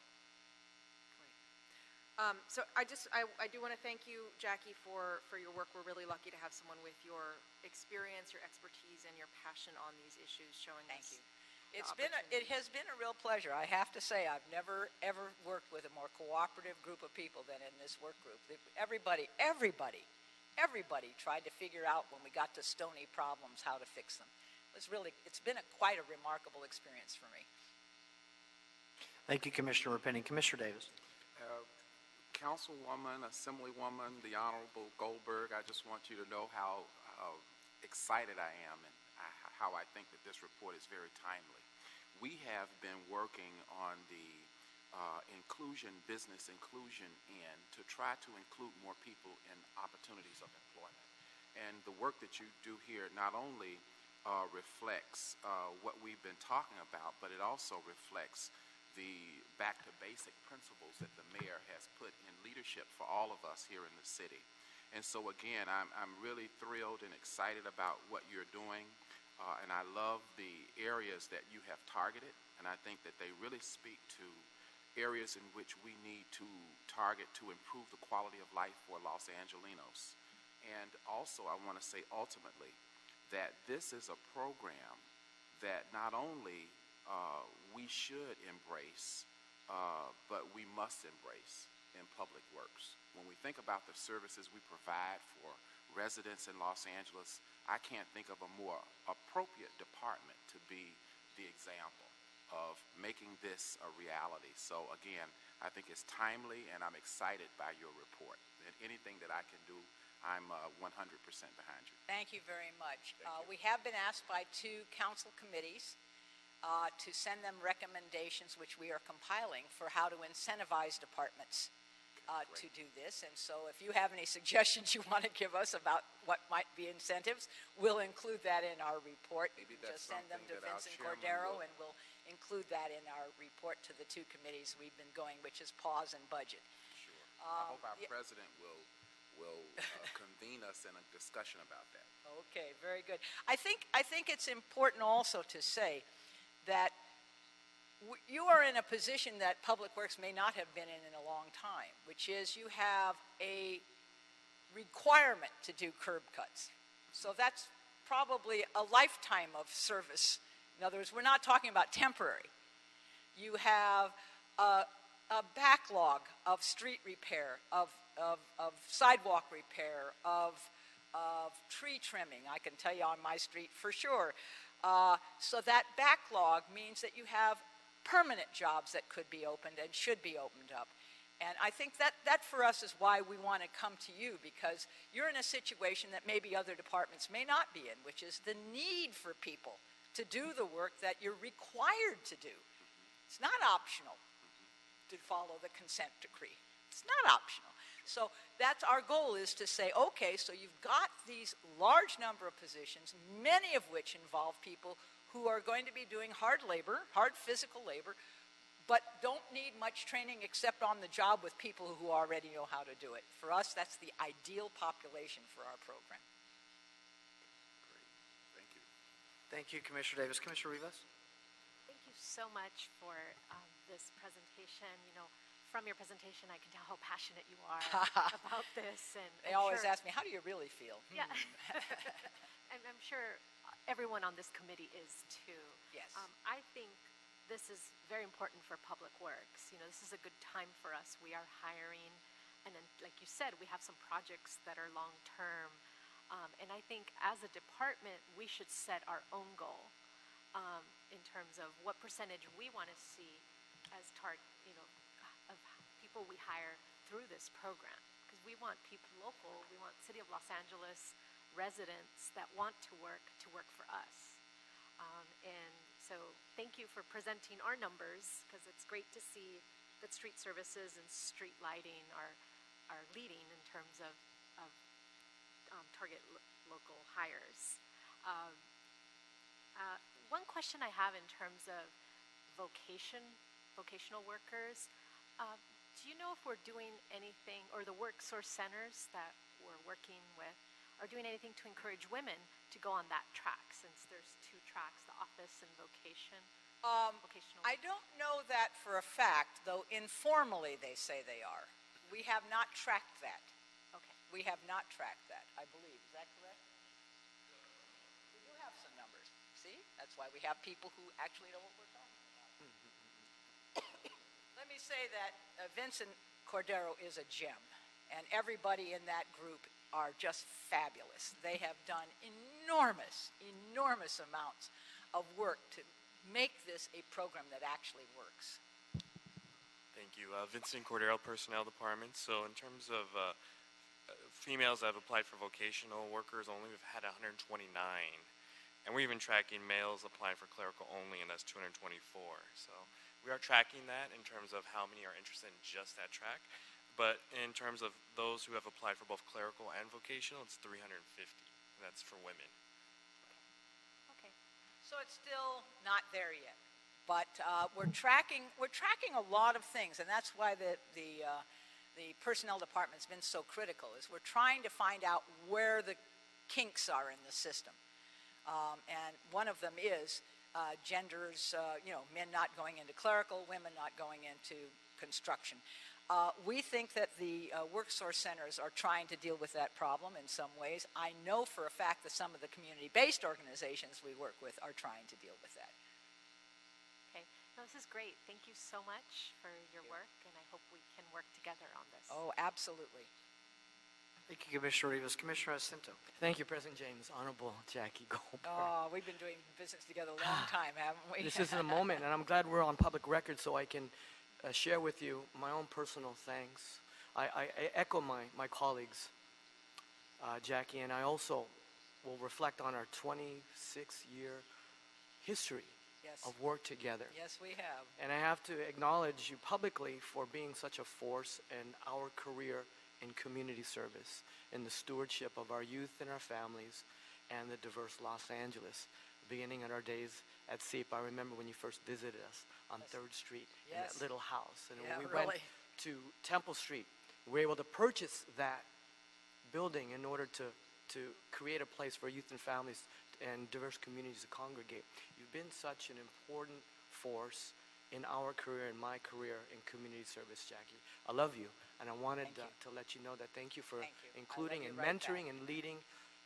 So I do want to thank you, Jackie, for your work. We're really lucky to have someone with your experience, your expertise, and your passion on these issues showing Thank us. you. It has been a real pleasure. I have to say, I've never ever worked with a more cooperative group of people than in this work group. Everybody tried to figure out when we got to stony problems how to fix them. It's been quite a remarkable experience for me. Thank you, Commissioner Repenning. Commissioner Davis. Councilwoman, Assemblywoman, the Honorable Goldberg, I just want you to know how excited I am and how I think that this report is very timely. We have been working on the business inclusion end to try to include more people in opportunities of employment. And the work that you do here not only reflects what we've been talking about, but it also reflects the back to basic principles that the mayor has put in leadership for all of us here in the city. And so again, I'm really thrilled and excited about what you're doing. And I love the areas that you have targeted, and I think that they really speak to areas in which we need to target to improve the quality of life for Los Angelenos. And also, I want to say ultimately that this is a program that not only we should embrace, but we must embrace in public works. When we think about the services we provide for residents in Los Angeles, I can't think of a more appropriate department to be the example of making this a reality. So again, I think it's timely and I'm excited by your report. And anything that I can do, I'm 100% behind you. Thank you very much. We have been asked by 2 council committees to send them recommendations, which we are compiling, for how to incentivize departments to do this. And so if you have any suggestions you want to give us about what might be incentives, we'll include that in our report. Maybe that's just send them to Vincent Cordero, and we'll include that in our report to the 2 committees we've been going, which is PAWS and Budget. Sure. I hope our president will convene us in a discussion about that. Okay, very good. I think it's important also to say that you are in a position that Public Works may not have been in a long time, which is you have a requirement to do curb cuts. So that's probably a lifetime of service. In other words, we're not talking about temporary. You have a backlog of street repair, of sidewalk repair, of tree trimming. I can tell you on my street for sure. So that backlog means that you have permanent jobs that could be opened and should be opened up. And I think that for us is why we want to come to you, because you're in a situation that maybe other departments may not be in, which is the need for people to do the work that you're required to do. It's not optional to follow the consent decree. It's not optional. So that's our goal, is to say, okay, so you've got these large number of positions, many of which involve people who are going to be doing hard labor, hard physical labor, but don't need much training except on the job with people who already know how to do it. For us, that's the ideal population for our program. Great. Thank you. Thank you, Commissioner Davis. Commissioner Rivas? Thank you so much for this presentation. From your presentation, I can tell how passionate you are about this. And they always ask me, how do you really feel? Yeah. And I'm sure everyone on this committee is too. Yes. I think this is very important for Public Works. This is a good time for us. We are hiring, and then, like you said, we have some projects that are long-term. And I think as a department, we should set our own goal in terms of what percentage we want to see as of people we hire through this program. Because we want people local, we want City of Los Angeles residents that want to work for us. And so thank you for presenting our numbers, because it's great to see that street services and street lighting are leading in terms of target local hires. Um, One question I have in terms of vocational workers, do you know if we're doing anything, or the work source centers that we're working with are doing anything to encourage women to go on that track, since there's two tracks, the office and vocational? I don't know that for a fact, though informally they say they are. We have not tracked that. Okay. We have not tracked that, I believe. Is that correct? We do have some numbers. See? That's why we have people who actually know what we're talking about. Let me say that Vincent Cordero is a gem, and everybody in that group are just fabulous. They have done enormous amounts of work to make this a program that actually works. Thank you. Vincent Cordero, Personnel Department. So in terms of females that have applied for vocational workers only, we've had 129. And we're even tracking males applying for clerical only, and that's 224. So we are tracking that in terms of how many are interested in just that track. But in terms of those who have applied for both clerical and vocational, it's 350. And that's for women. Okay. So it's still not there yet. But we're tracking a lot of things, and that's why the personnel department's been so critical, is we're trying to find out where the kinks are in the system. And one of them is genders, men not going into clerical, women not going into construction. We think that the work source centers are trying to deal with that problem in some ways. I know for a fact that some of the community-based organizations we work with are trying to deal with that. Okay. No, this is great. Thank you so much for your work, and I hope we can work together on this. Oh, absolutely. Thank you, Commissioner Rivas. Commissioner Jacinto. Thank you, President James. Honorable Jackie Goldberg. Oh, we've been doing business together a long time, haven't we? This is a moment, and I'm glad we're on public record so I can share with you my own personal thanks. I echo my colleagues, Jackie, and I also will reflect on our 26-year history of work together. Yes, we have. And I have to acknowledge you publicly for being such a force in our career in community service, in the stewardship of our youth and our families, and the diverse Los Angeles. Beginning in our days at SEEP, I remember when you first visited us on 3rd Street in that little house. And when we went to Temple Street, we were able to purchase that building in order to create a place for youth and families and diverse communities to congregate. You've been such an important force in our career, in my career, in community service, Jackie. I love you, and I wanted to let you know that thank you for including and mentoring and leading,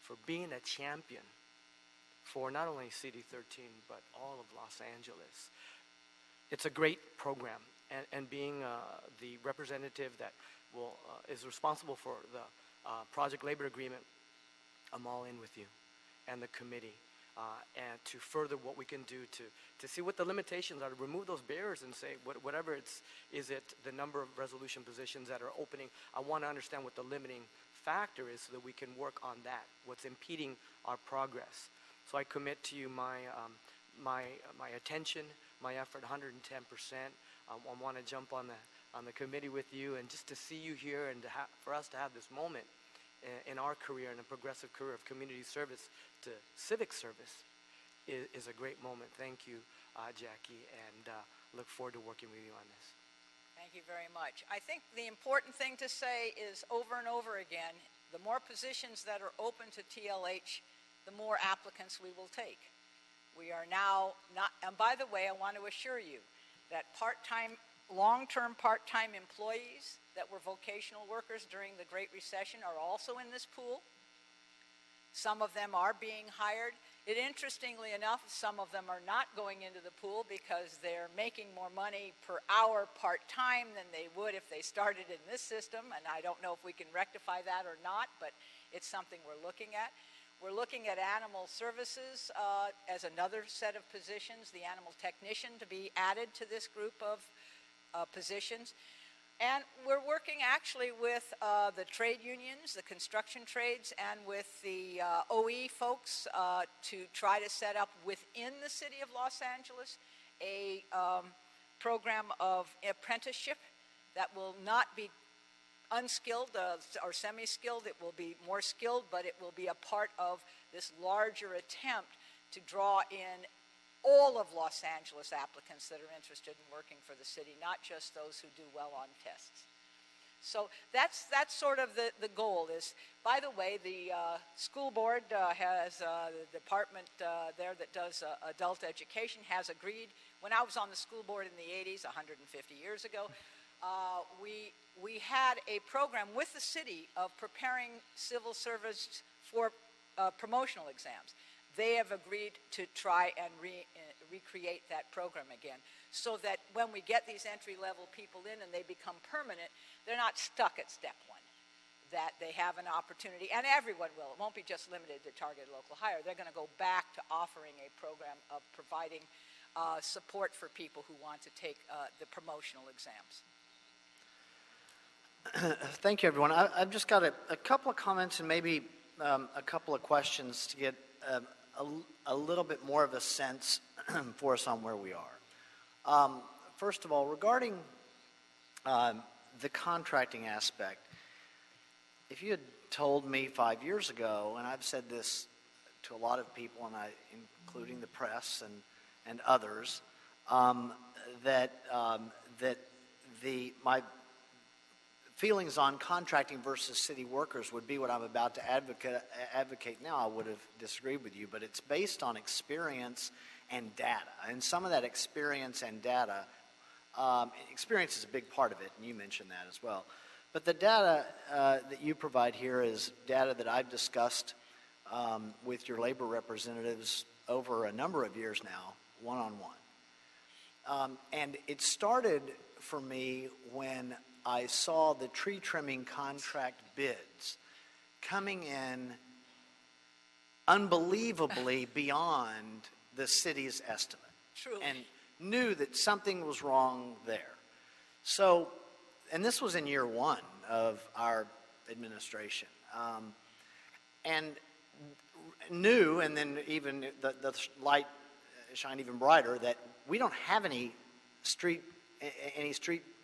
for being a champion for not only CD13, but all of Los Angeles. It's a great program, and being the representative that is responsible for the project labor agreement, I'm all in with you and the committee. And to further what we can do to see what the limitations are, to remove those barriers and say, whatever is it the number of resolution positions that are opening, I want to understand what the limiting factor is so that we can work on that, what's impeding our progress. So I commit to you my attention, my effort, 110%. I want to jump on the committee with you, and just to see you here, and for us to have this moment in our career, in a progressive career of community service to civic service, is a great moment. Thank you, Jackie, and look forward to working with you on this. Thank you very much. I think the important thing to say is, over and over again, the more positions that are open to TLH, the more applicants we will take. We are now not, and by the way, I want to assure you that long-term part-time employees that were vocational workers during the Great Recession are also in this pool. Some of them are being hired. Interestingly enough, some of them are not going into the pool because they're making more money per hour part-time than they would if they started in this system, and I don't know if we can rectify that or not, but it's something we're looking at. We're looking at animal services as another set of positions, the animal technician to be added to this group of positions. And we're working actually with the trade unions, the construction trades, and with the OE folks to try to set up within the city of Los Angeles a program of apprenticeship that will not be unskilled or semi-skilled. It will be more skilled, but it will be a part of this larger attempt to draw in all of Los Angeles applicants that are interested in working for the city, not just those who do well on tests. So that's sort of the goal is, by the way, the school board has the department there that does adult education has agreed. When I was on the school board in the 80s, 150 years ago, we had a program with the city of preparing civil servants for promotional exams. They have agreed to try and recreate that program again, so that when we get these entry-level people in and they become permanent, they're not stuck at step one, that they have an opportunity, and everyone will. It won't be just limited to targeted local hire. They're going to go back to offering a program of providing support for people who want to take the promotional exams. Thank you, everyone. I've just got a couple of comments and maybe a couple of questions to get a little bit more of a sense for us on where we are. First of all, regarding the contracting aspect, if you had told me 5 years ago, and I've said this to a lot of people, and including the press and others, that my feelings on contracting versus city workers would be what I'm about to advocate now, I would have disagreed with you, but it's based on experience and data. And some of that experience and data, experience is a big part of it, and you mentioned that as well. But the data that you provide here is data that I've discussed with your labor representatives over a number of years now, one-on-one. And it started for me when I saw the tree trimming contract bids coming in unbelievably beyond the city's estimate. Truly. And knew that something was wrong there. So, and this was in year one of our administration. And knew, and then even the light shined even brighter, that we don't have any street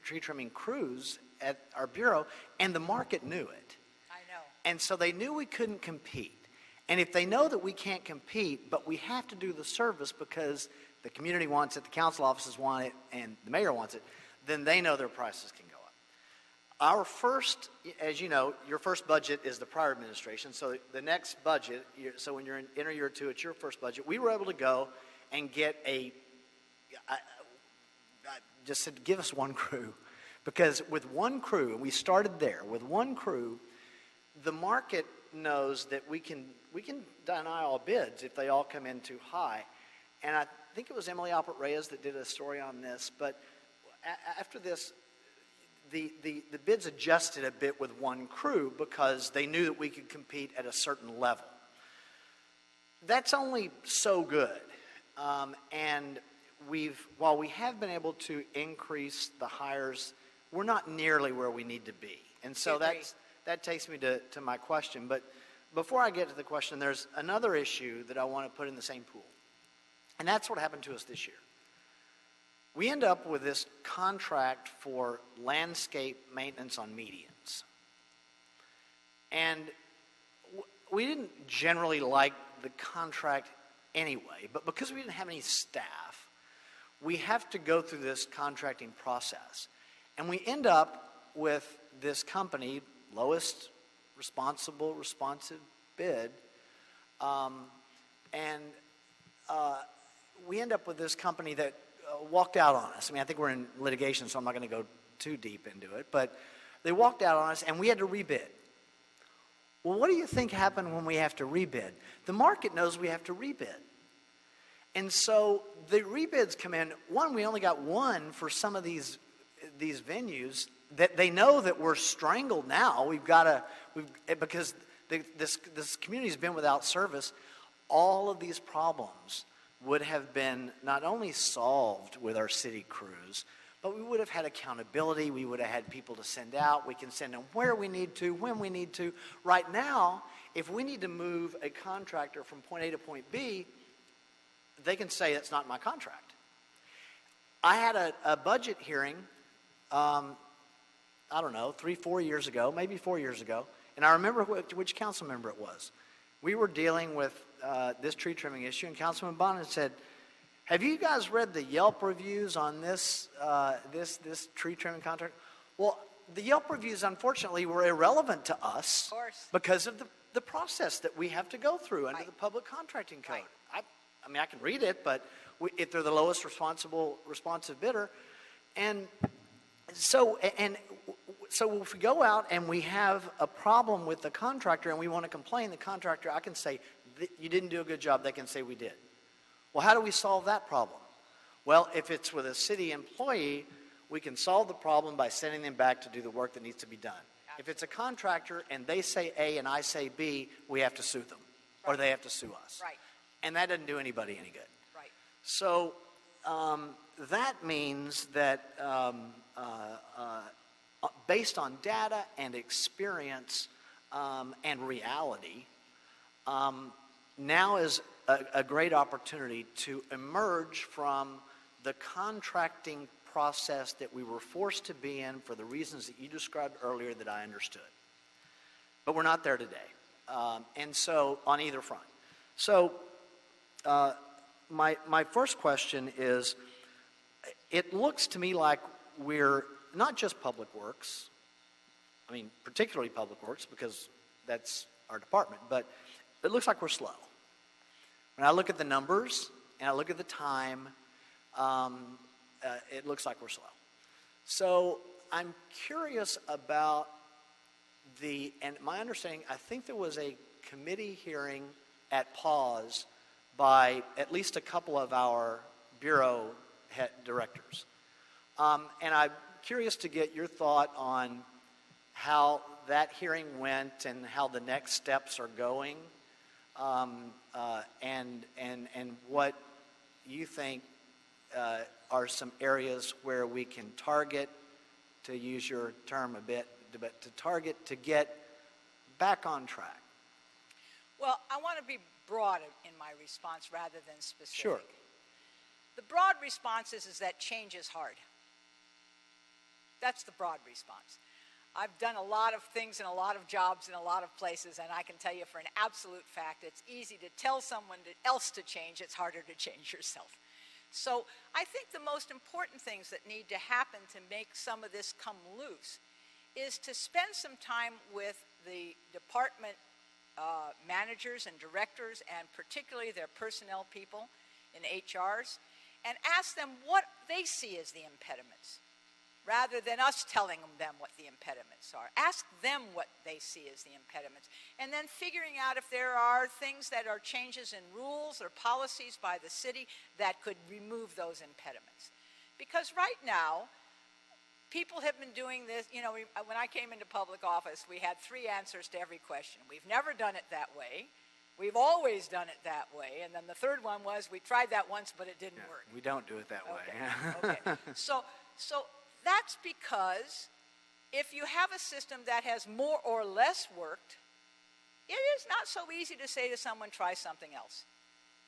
tree trimming crews at our bureau, and the market knew it. I know. And so they knew we couldn't compete. And if they know that we can't compete, but we have to do the service because the community wants it, the council offices want it, and the mayor wants it, then they know their prices can go up. Our first, as you know, your first budget is the prior administration, so the next budget, so when you're in enter year two, it's your first budget, we were able to go and get just said, give us one crew. Because with one crew, and we started there, with one crew, the market knows that we can deny all bids if they all come in too high. And I think it was Emily Alpert Reyes that did a story on this, but after this, the bids adjusted a bit with one crew because they knew that we could compete at a certain level. That's only so good. And while we have been able to increase the hires, we're not nearly where we need to be. And so that takes me to my question. But before I get to the question, there's another issue that I want to put in the same pool. And that's what happened to us this year. We end up with this contract for landscape maintenance on medians. And we didn't generally like the contract anyway, but because we didn't have any staff, we have to go through this contracting process. And we end up with this company, lowest responsive bid, we end up with this company that walked out on us. I mean, I think we're in litigation, so I'm not going to go too deep into it, but they walked out on us and we had to rebid. Well, what do you think happened when we have to rebid? The market knows we have to rebid. And so the rebids come in. One, we only got one for some of these venues that they know that we're strangled now. Because this community's been without service. All of these problems would have been not only solved with our city crews, but we would have had accountability. We would have had people to send out. We can send them where we need to, when we need to. Right now, if we need to move a contractor from point A to point B, they can say that's not my contract. I had a budget hearing I don't know, 3-4 years ago, maybe 4 years ago, and I remember which council member it was. We were dealing with this tree trimming issue, and Councilman Bonner said, have you guys read the Yelp reviews on this tree trimming contract? Well, the Yelp reviews, unfortunately, were irrelevant to us because of the process that we have to go through under the public contracting code. I mean, I can read it, but if they're the lowest responsive bidder, and so if we go out and we have a problem with the contractor and we want to complain, the contractor, I can say, you didn't do a good job. They can say we did. Well, how do we solve that problem? Well, if it's with a city employee, we can solve the problem by sending them back to do the work that needs to be done. If it's a contractor and they say A and I say B, we have to sue them, or they have to sue us. Right. And that doesn't do anybody any good. Right. So that means that based on data and experience and reality, now is a great opportunity to emerge from the contracting process that we were forced to be in for the reasons that you described earlier that I understood. But we're not there today. And so on either front. So my first question is, it looks to me like we're not just Public Works, I mean particularly Public Works because that's our department, but it looks like we're slow. When I look at the numbers and I look at the time, it looks like we're slow. So I'm curious about and my understanding, I think there was a committee hearing at pause by at least a couple of our bureau head directors. And I'm curious to get your thought on how that hearing went and how the next steps are going, and what you think are some areas where we can target, to use your term a bit, but to target to get back on track. Well, I want to be broad in my response rather than specific. Sure. The broad response is that change is hard. That's the broad response. I've done a lot of things in a lot of jobs in a lot of places, and I can tell you for an absolute fact, it's easy to tell someone else to change. It's harder to change yourself. So I think the most important things that need to happen to make some of this come loose is to spend some time with the department managers and directors, and particularly their personnel people in HRs, and ask them what they see as the impediments, rather than us telling them what the impediments are. Ask them what they see as the impediments, and then figuring out if there are things that are changes in rules or policies by the city that could remove those impediments. Because right now, people have been doing this, when I came into public office, we had 3 answers to every question. We've never done it that way. We've always done it that way. And then the third one was, we tried that once, but it didn't work. We don't do it that way. Okay. So that's because if you have a system that has more or less worked, it is not so easy to say to someone, try something else.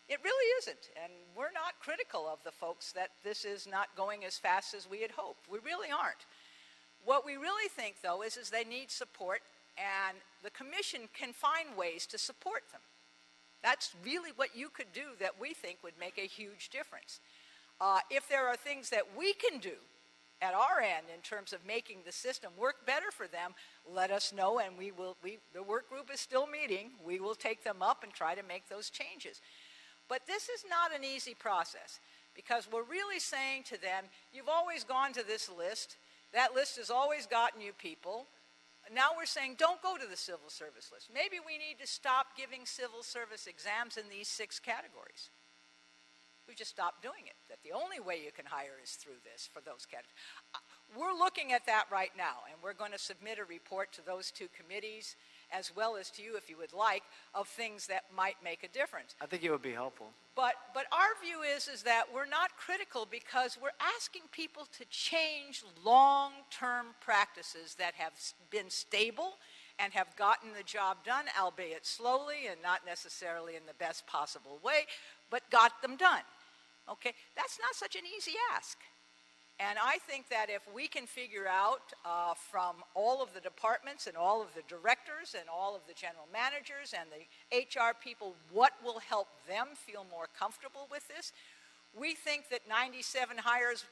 It really isn't, and we're not critical of the folks that this is not going as fast as we had hoped. We really aren't. What we really think, though, is they need support, and the commission can find ways to support them. That's really what you could do that we think would make a huge difference. If there are things that we can do at our end in terms of making the system work better for them, let us know, and the work group is still meeting. We will take them up and try to make those changes. But this is not an easy process, because we're really saying to them, you've always gone to this list. That list has always gotten you people. Now we're saying, don't go to the civil service list. Maybe we need to stop giving civil service exams in these 6 categories. We just stopped doing it. That the only way you can hire is through this for those categories. We're looking at that right now, and we're going to submit a report to those 2 committees, as well as to you, if you would like, of things that might make a difference. I think it would be helpful. But our view is that we're not critical, because we're asking people to change long-term practices that have been stable and have gotten the job done, albeit slowly and not necessarily in the best possible way, but got them done. Okay? That's not such an easy ask. And I think that if we can figure out from all of the departments and all of the directors and all of the general managers and the HR people what will help them feel more comfortable with this, we think that 97 hires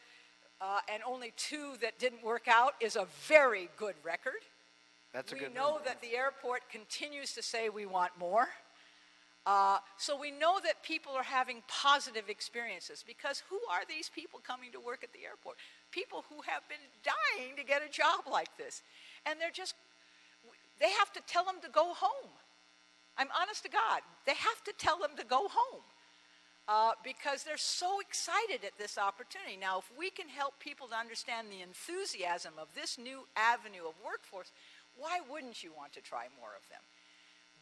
and only 2 that didn't work out is a very good record. That's a good We know number. that the airport continues to say we want more. So we know that people are having positive experiences, because who are these people coming to work at the airport? People who have been dying to get a job like this. And they have to tell them to go home. I'm honest to God, they have to tell them to go home because they're so excited at this opportunity. Now, if we can help people to understand the enthusiasm of this new avenue of workforce, why wouldn't you want to try more of them?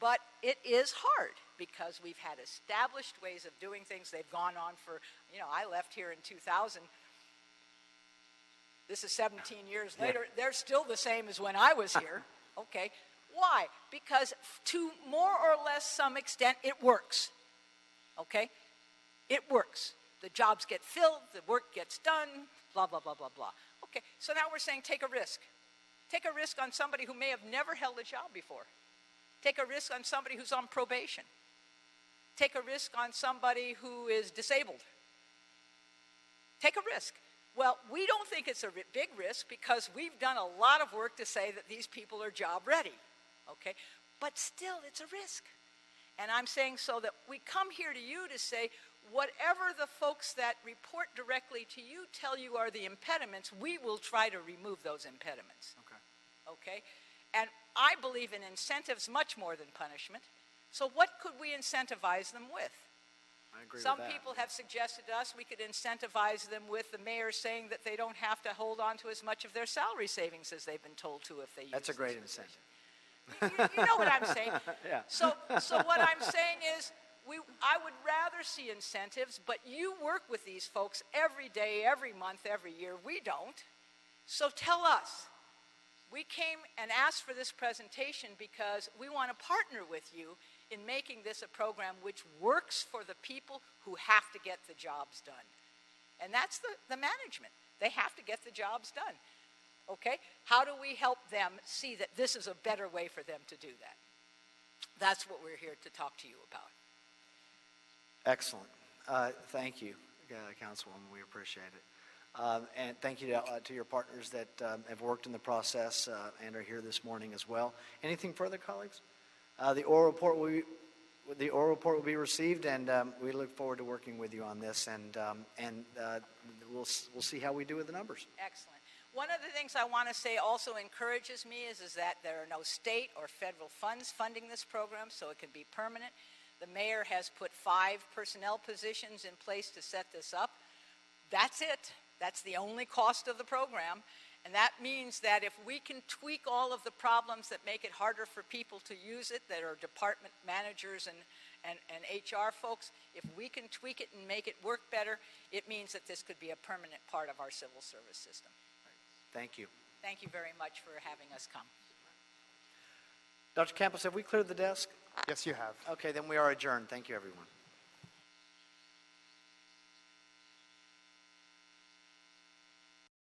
But it is hard because we've had established ways of doing things. They've gone on for, I left here in 2000. This is 17 years later. They're still the same as when I was here. Okay. Why? Because to more or less some extent, it works. Okay? It works. The jobs get filled, the work gets done, blah, blah, blah, blah, blah. Okay, so now we're saying take a risk. Take a risk on somebody who may have never held a job before. Take a risk on somebody who's on probation. Take a risk on somebody who is disabled. Take a risk. Well, we don't think it's a big risk because we've done a lot of work to say that these people are job ready. Okay? But still, it's a risk. And I'm saying so that we come here to you to say, whatever the folks that report directly to you tell you are the impediments, we will try to remove those impediments. Okay? And I believe in incentives much more than punishment. So what could we incentivize them with? I agree Some with that. people have suggested to us we could incentivize them with the mayor saying that they don't have to hold on to as much of their salary savings as they've been told to if they use That's a great this incentive. You know what I'm saying? Yeah. So what I'm saying is I would rather see incentives, but you work with these folks every day, every month, every year. We don't. So tell us. We came and asked for this presentation because we want to partner with you in making this a program which works for the people who have to get the jobs done. And that's the management. They have to get the jobs done. Okay? How do we help them see that this is a better way for them to do that? That's what we're here to talk to you about. Excellent. Thank you, Councilwoman. We appreciate it. And thank you to your partners that have worked in the process and are here this morning as well. Anything further, colleagues? The oral report will be received, and we look forward to working with you on this. And we'll see how we do with the numbers. Excellent. One of the things I want to say also encourages me is that there are no state or federal funds funding this program, so it can be permanent. The mayor has put 5 personnel positions in place to set this up. That's it. That's the only cost of the program. And that means that if we can tweak all of the problems that make it harder for people to use it, that are department managers and HR folks, if we can tweak it and make it work better, it means that this could be a permanent part of our civil service system. Thank you. Thank you very much for having us come. Dr. Campos, have we cleared the desk? Yes, you have. Okay, then we are adjourned. Thank you, everyone.